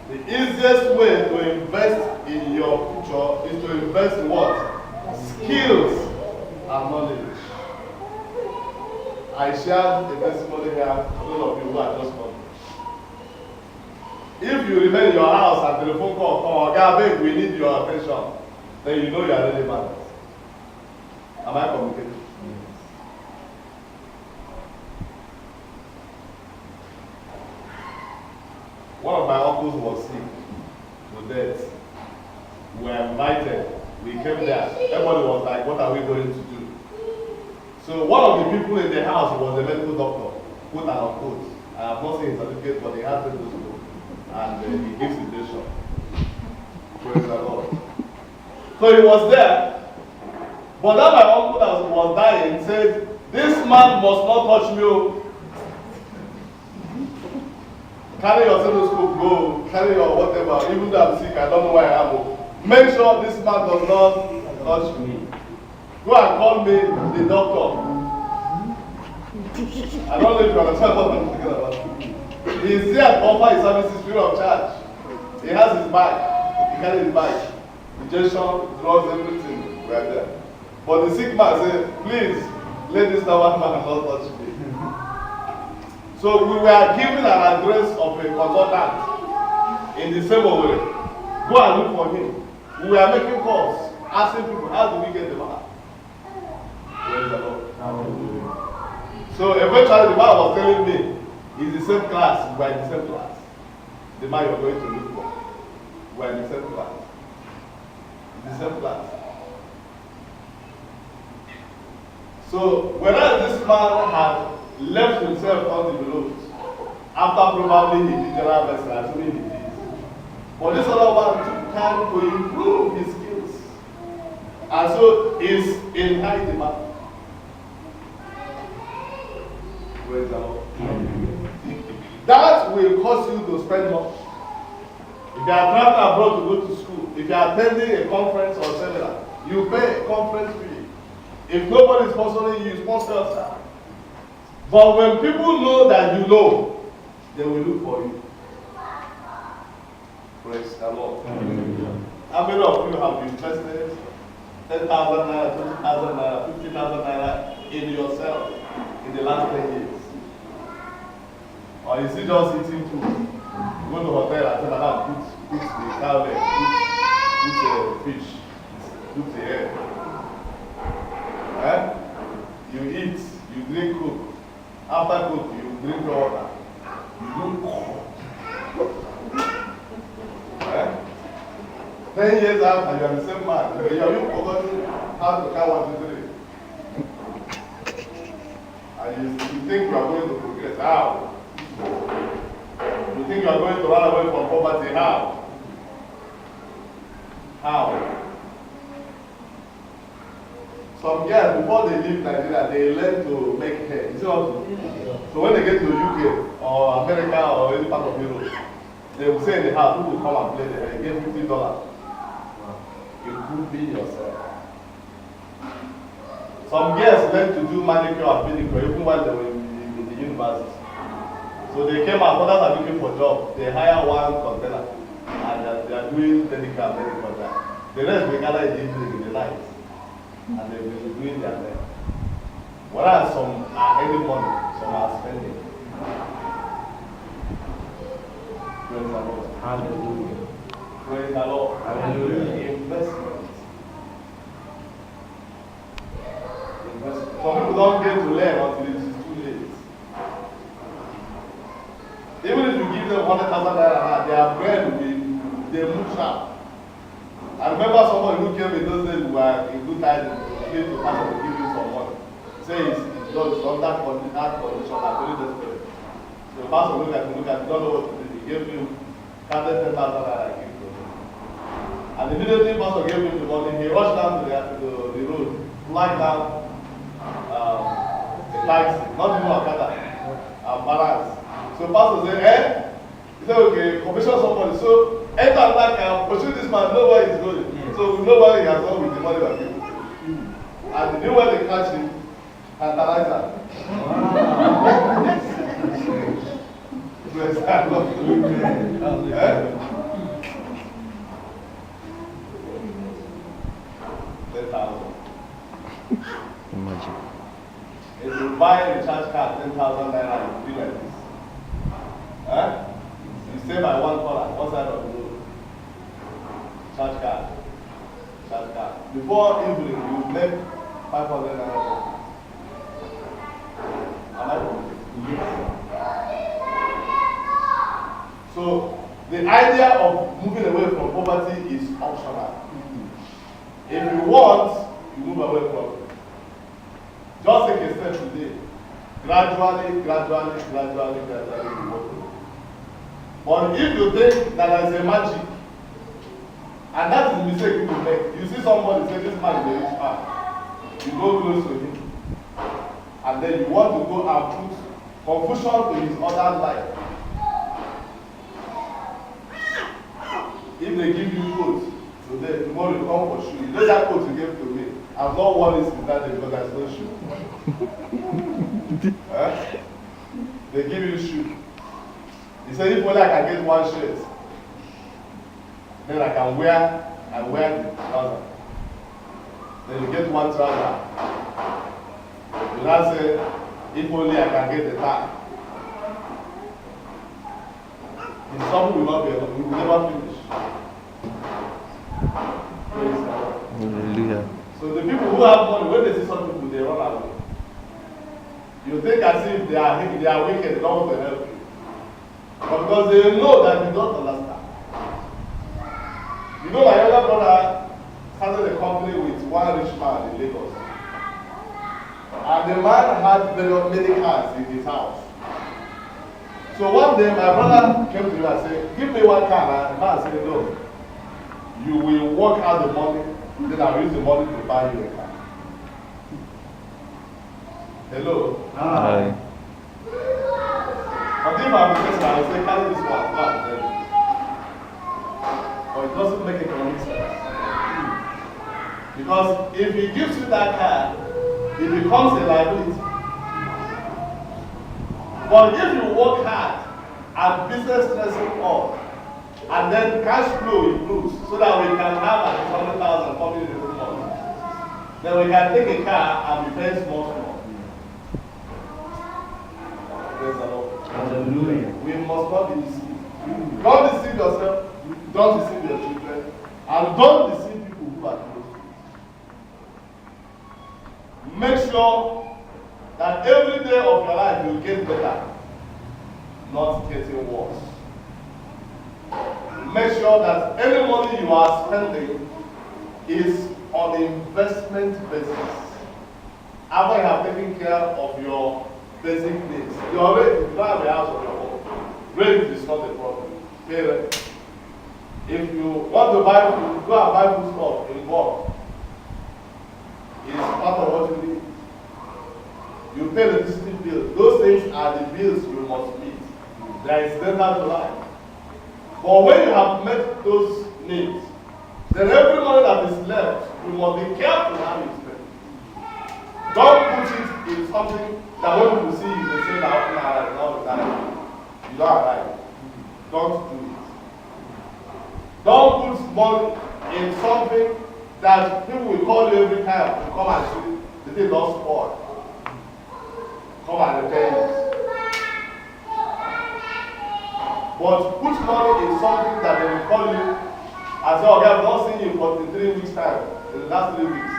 The easiest way to invest in your future is to invest in what? Skills and knowledge. I shared a testimony here for those of you who are just coming. If you remain in your house and the phone call, oh, Gabe, we need your attention, then you know you are really bad. Am I communicating? One of my uncles was sick to death. We were invited. We came there. Everybody was like, what are we going to do? So one of the people in the house was a medical doctor, quote and unquote. I have not seen his certificate, but he has to do so. And he gives suggestion. Praise the Lord. So he was there. But then my uncle that was dying said, this man must not touch me. Carry your stethoscope, go. Carry your whatever. Even though I'm sick, I don't know where I am. Make sure this man does not touch me. Go and call me the doctor. I don't know if you understand what I'm talking about. He's there to offer his services free of charge. He has his bag. He carries his bag. Injection, drugs, everything. We are there. But the sick man said, please, let this normal man not touch me. So we were given an address of a consultant in the same way. Go and look for him. We were making calls, asking people, how do we get the man? Praise the Lord. So eventually the man was telling me, he's the same class, we are in the same class. The man you're going to look for. We are in the same class. The same class. So whereas this man had left himself undeveloped, after probably he did general medicine, assuming he did. But this other one took time to improve his skills. And so is in high demand. Praise the Lord. That will cause you to spend much. If you are traveling abroad to go to school, if you are attending a conference or seminar, you pay a conference fee. If nobody is sponsoring you, sponsor yourself. But when people know that you know, they will look for you. Praise the Lord. How many of you have invested 10,000 naira, 20,000 naira, 50,000 naira in yourself in the last 10 years? Or is it just eating food? You go to a hotel and say, madam, put the cow leg, put fish, put the egg. Eh? You eat, you drink Coke. After Coke, you drink water. You do eh? 10 years after, you are the same man. You have forgotten how to count 1, 2, 3. And you think you are going to progress. How? You think you are going to run away from poverty. How? How? Some years before they leave Nigeria, they learn to make hair. You see what I'm saying? So when they get to UK or America or any part of Europe, they will say in the house, who will come and play the hair? Get $50. You could be yourself. Some girls learn to do manicure and pedicure even while they were in the university. So they came out, others are looking for jobs. They hire one container and they are doing pedicure and manicure there. The rest we gather in the evening, in the night. And they will be doing their thing. Whereas some are earning money, some are spending. Praise the Lord. Hallelujah. Praise the Lord. Hallelujah. Investment. Some people don't get to learn until it is too late. Even if you give them 100,000 naira, their brain will be, they move sharp. I remember somebody who came in those days who were in good times and came to pastor to give you some money. Say it's on that condition, I'm very desperate. So the pastor look at him, don't know what to do. He gave him 10,000 naira, give to him. And immediately pastor gave him the money, he rushed down to the road, flagged down the taxi, not even Okada, balance. So pastor said, He said, okay, commission somebody. So enter that car, pursue this man, know where he's going. So we know where he has gone with the money that people. And they knew where they catch him, tantalizer. Bless that Lord. 10,000. Imagine. If you buy a recharge card, 10,000 naira, you feel like this. You stay by one corner, one side of the road. Charge card. Charge card. Before evening, you make 500 naira. Am I wrong? Yes. So, the idea of moving away from poverty is optional. If you want, you move away from it. Just take a step today. Gradually, you work. But if you think that there is a magic, and that is the mistake people make, you see somebody say this man is a rich man, you go close to him, and then you want to go and put confusion to his other life. if they give you coat today, tomorrow you come for shoe. You know that coat you gave to me. I've not worn it since that day because there's no shoe. Huh? They give you shoe. He said, if only I can get one shirt, then I can wear the trouser. Then you get one trouser. You now say, if only I can get the tie. In some will not be enough. We will never finish. Praise the Lord. Hallelujah. So the people who have money, when they see some people, they run away. You think as if they are wicked, they don't want to help you. But because they know that you don't understand. You know, my younger brother started a company with one rich man in Lagos. And the man had many cars in his house. So one day my brother came to me and said, give me one car. And the man said, no, you will work out the money, then I'll use the money to buy you a car. Hello? Hi. But if I'm a person, I will say, carry this one, go and tell you. But it doesn't make economic sense. Because if he gives you that car, it becomes a liability. But if you work hard and business stressing up, and then cash flow improves so that we can have at least 100,000 coming in every month, then we can take a car and be paying small. Praise the Lord. Hallelujah. We must not be deceived. Don't deceive yourself, don't deceive your children, and don't deceive people who are close to you. Make sure that every day of your life you get better, not getting worse. Make sure that any money you are spending is on investment basis. After you have taken care of your basic needs, you already don't have a house of your own. Rent is not a problem. Pay rent. If you want to buy food, go and buy food stuff in bulk. It's part of what you need. You pay the electricity bill. Those things are the bills you must meet. They are incidental to life. But when you have met those needs, then every money that is left, you must be careful how you spend. Don't put it in something that when people see you, they say, now you don't arrive. Don't do it. Don't put money in something that people will call you every time to come and see. The thing don't spoil. Come and repair it. But put money in something that they will call you and say, okay, I've not seen you for 3 weeks time. In the last 3 weeks,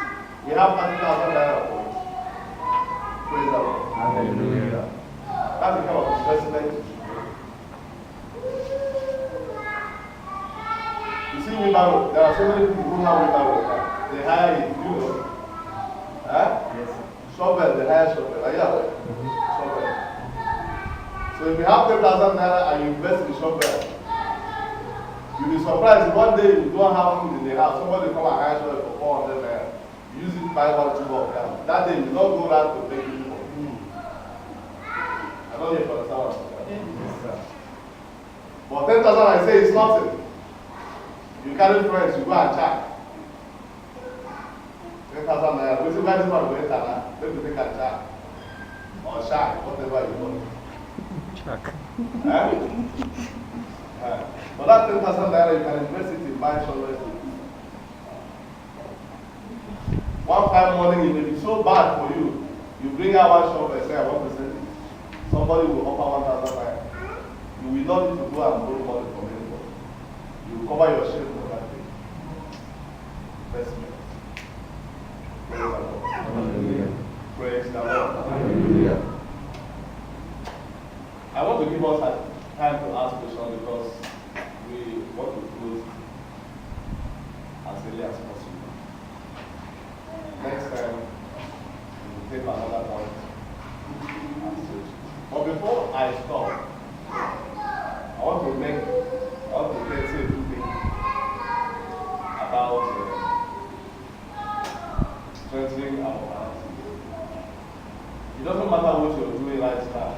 we have 30,000 naira for it. Praise the Lord. Hallelujah. That's the kind of investment. You see, wheelbarrow. There are so many people who have wheelbarrow. They hire it, you know. Huh? Yes, sir. Shovel, they hire shovel. Are you aware? Shovel. So if you have 10,000 naira and you invest in shovel, you'll be surprised if one day you don't have food in the house. Somebody come and hire shovel for 400 naira. You use it to buy 1 tube of gas. That day you don't go around to make it more. I don't know if you understand what I'm saying. Yes, sir. But 10,000 I say is nothing. You carry friends, you go and check. 10,000 naira. We say, why this one go enter now? Let me take a check. Or shack, whatever you want. Chuck. But that 10,000 naira, you can invest it in buying shovels. One fine morning, it may be so bad for you. You bring out one shovel and say, I want to sell it. Somebody will offer 1,000 naira. You will not need to go and borrow money from anybody. You will cover your shame for that day. Investment. Praise the Lord. Hallelujah. Praise the Lord. Hallelujah. I want to give us time to ask questions because we want to close as early as possible. Next time, we will take another point and switch. But before I stop, I want to say a few things about strengthening our finances. It doesn't matter what you're doing right now,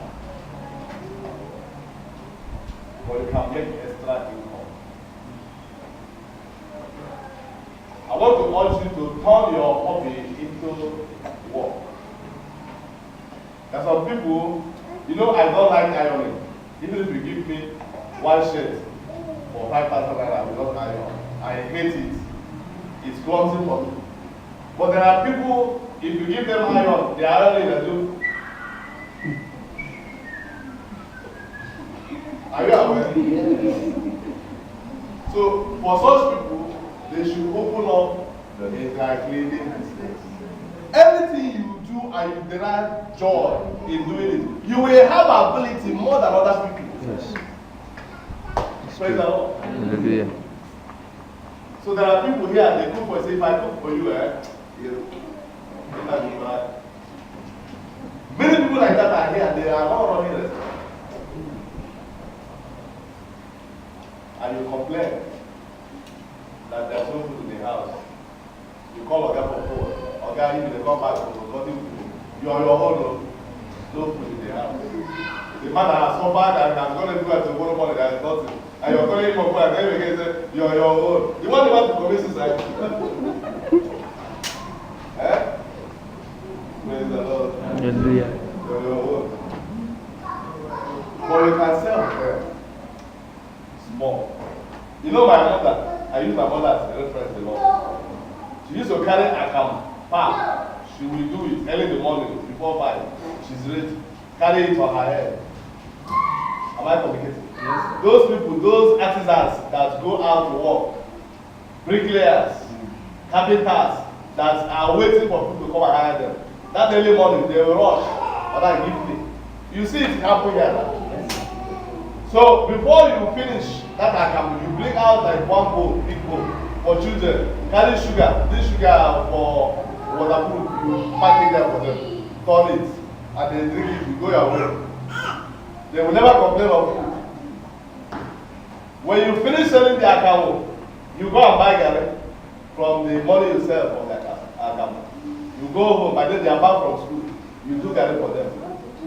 but you can make extra income. want to urge you to turn your hobby into work. There are some people, you know, I don't like ironing. Even if you give me one shirt for 5,000 naira, I will not iron. I hate it. It's clumsy for me. But there are people, if you give them iron, they are ironing and do. Are you aware? So, for such people, they should open up a dry cleaning business. Anything you do and you derive joy in doing it, you will have ability more than other people. Yes. Praise the Lord. Hallelujah. So there are people here, they cook for, say, if I cook for you, you can be mad. Many people like that are here, they are not running restaurants. And you complain that there's no food in the house. You call Oga for food. Oga, if they come back, there's nothing to do. You are your own, no food in the house. The man that has suffered and has gone to do it to borrow money, there is nothing. And you're calling him for food, and then you again say, you are your own. You want the man to commit suicide? Eh? Praise the Lord. Hallelujah. You're your own. But you can sell them small. You know my mother, I use my mother as a reference a lot. She used to carry a palm. She will do it early in the morning before 5. She's ready. Carry it on her head. Am I communicating? Yes. Those people, those artisans that go out to work, bricklayers, carpenters that are waiting for people to come and hire them. That early morning they will rush for that gift day. You see it happen here now. So before you finish that account, you bring out like one bowl, big bowl for children. Carry sugar. This sugar for waterproof. You pack it there for them. Turn it, and they drink it. You go your way. They will never complain of food. When you finish selling the account, you go and buy garri from the money you sell from the account. You go home, by then they are back from school. You do garri for them.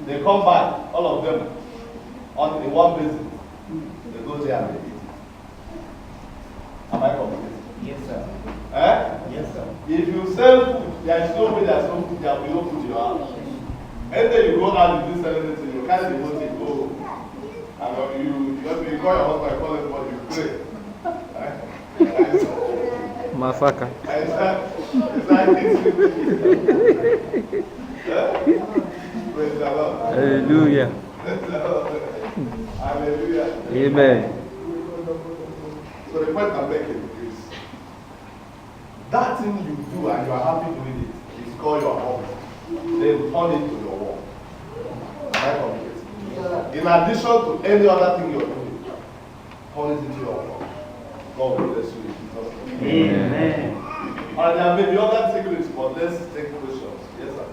They come back, all of them, on in one visit. They go there and they eat it. Am I communicating? Yes, sir. Eh? Yes, sir. If you sell food, there is no way there's no food, there will be no food in your house. And then you go out, you do sell anything, you carry the whole thing, go. And you call your husband, call him, but you pray. Masaka. It's like it's praise the Lord. Hallelujah. Praise the Lord. Hallelujah. Amen. So the point I'm making is that thing you do and you are happy doing it is called your hobby. Then turn it to your work. Am I communicating? In addition to any other thing you're doing, turn it into your work. God will bless you in Jesus' name. Amen. And there may be other secrets, but let's take questions. Yes, sir.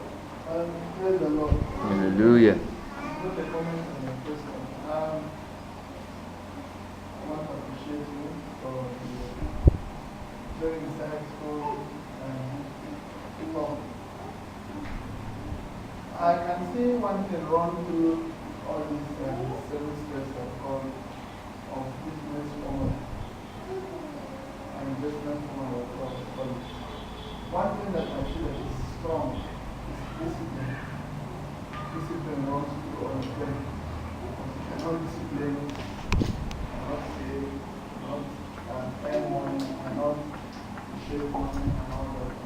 Praise the Lord. Hallelujah. Not a comment on your question. I want to appreciate you for the very insightful talk. I can see one thing wrong through all these 7 steps of business owner and investment owner of college. One thing that I feel that is strong is discipline. Discipline runs through all of them. Because you cannot discipline, cannot save, cannot earn money, cannot save money, and all that.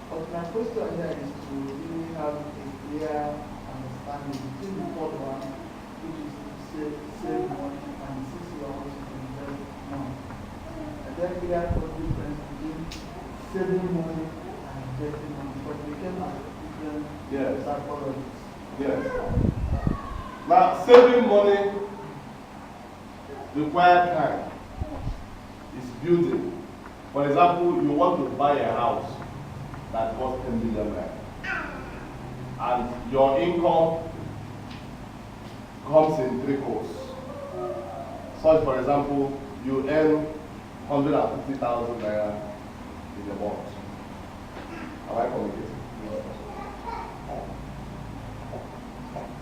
But my question here is to really have a clear understanding between the third one, which is to save money, and the 6 year old to invest money. And then clear the difference between saving money and investing money, because they came out different psychologies. Yes. Now, saving money requires time. It's building. For example, you want to buy a house that costs 10 million naira, and your income comes in 3 courses. Such, for example, you earn 150,000 naira in a month. Am I communicating?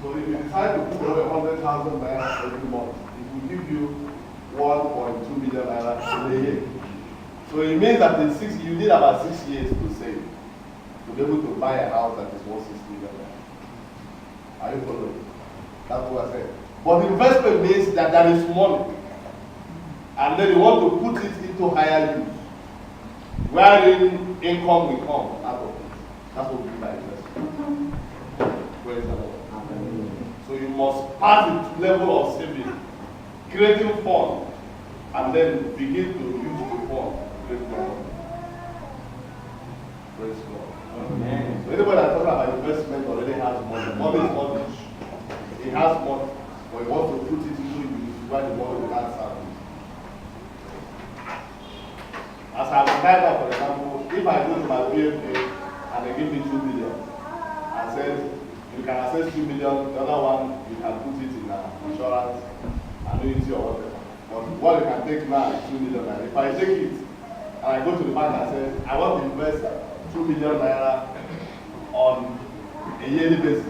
So if you decide to put away 100,000 naira every month, it will give you 1.2 million naira in a year. So it means that you need about 6 years to save to be able to buy a house that is worth 6 million naira. Are you following? That's what I said. But investment means that there is money, and then you want to put it into higher use, wherein income will come out of it. That's what we mean by investment. Praise the Lord. So you must pass the level of saving, creating fund, and then begin to use the fund to create more money. Praise God. Amen. So anybody that talks about investment already has money. Money is not rich. He has money, but he wants to put it into use where the money will not serve him. As I have now, for example, if I go to my PFA and they give me 2 million, and says you can access 2 million, the other one you can put it in insurance, annuity or whatever. But what you can take now is 2 million naira. If I take it and I go to the bank and say I want to invest 2 million naira on a yearly basis,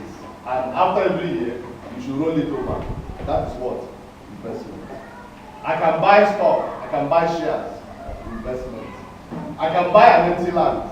and after every year you should roll it over. That is what? Investment. I can buy stock, I can buy shares, investment. I can buy an empty land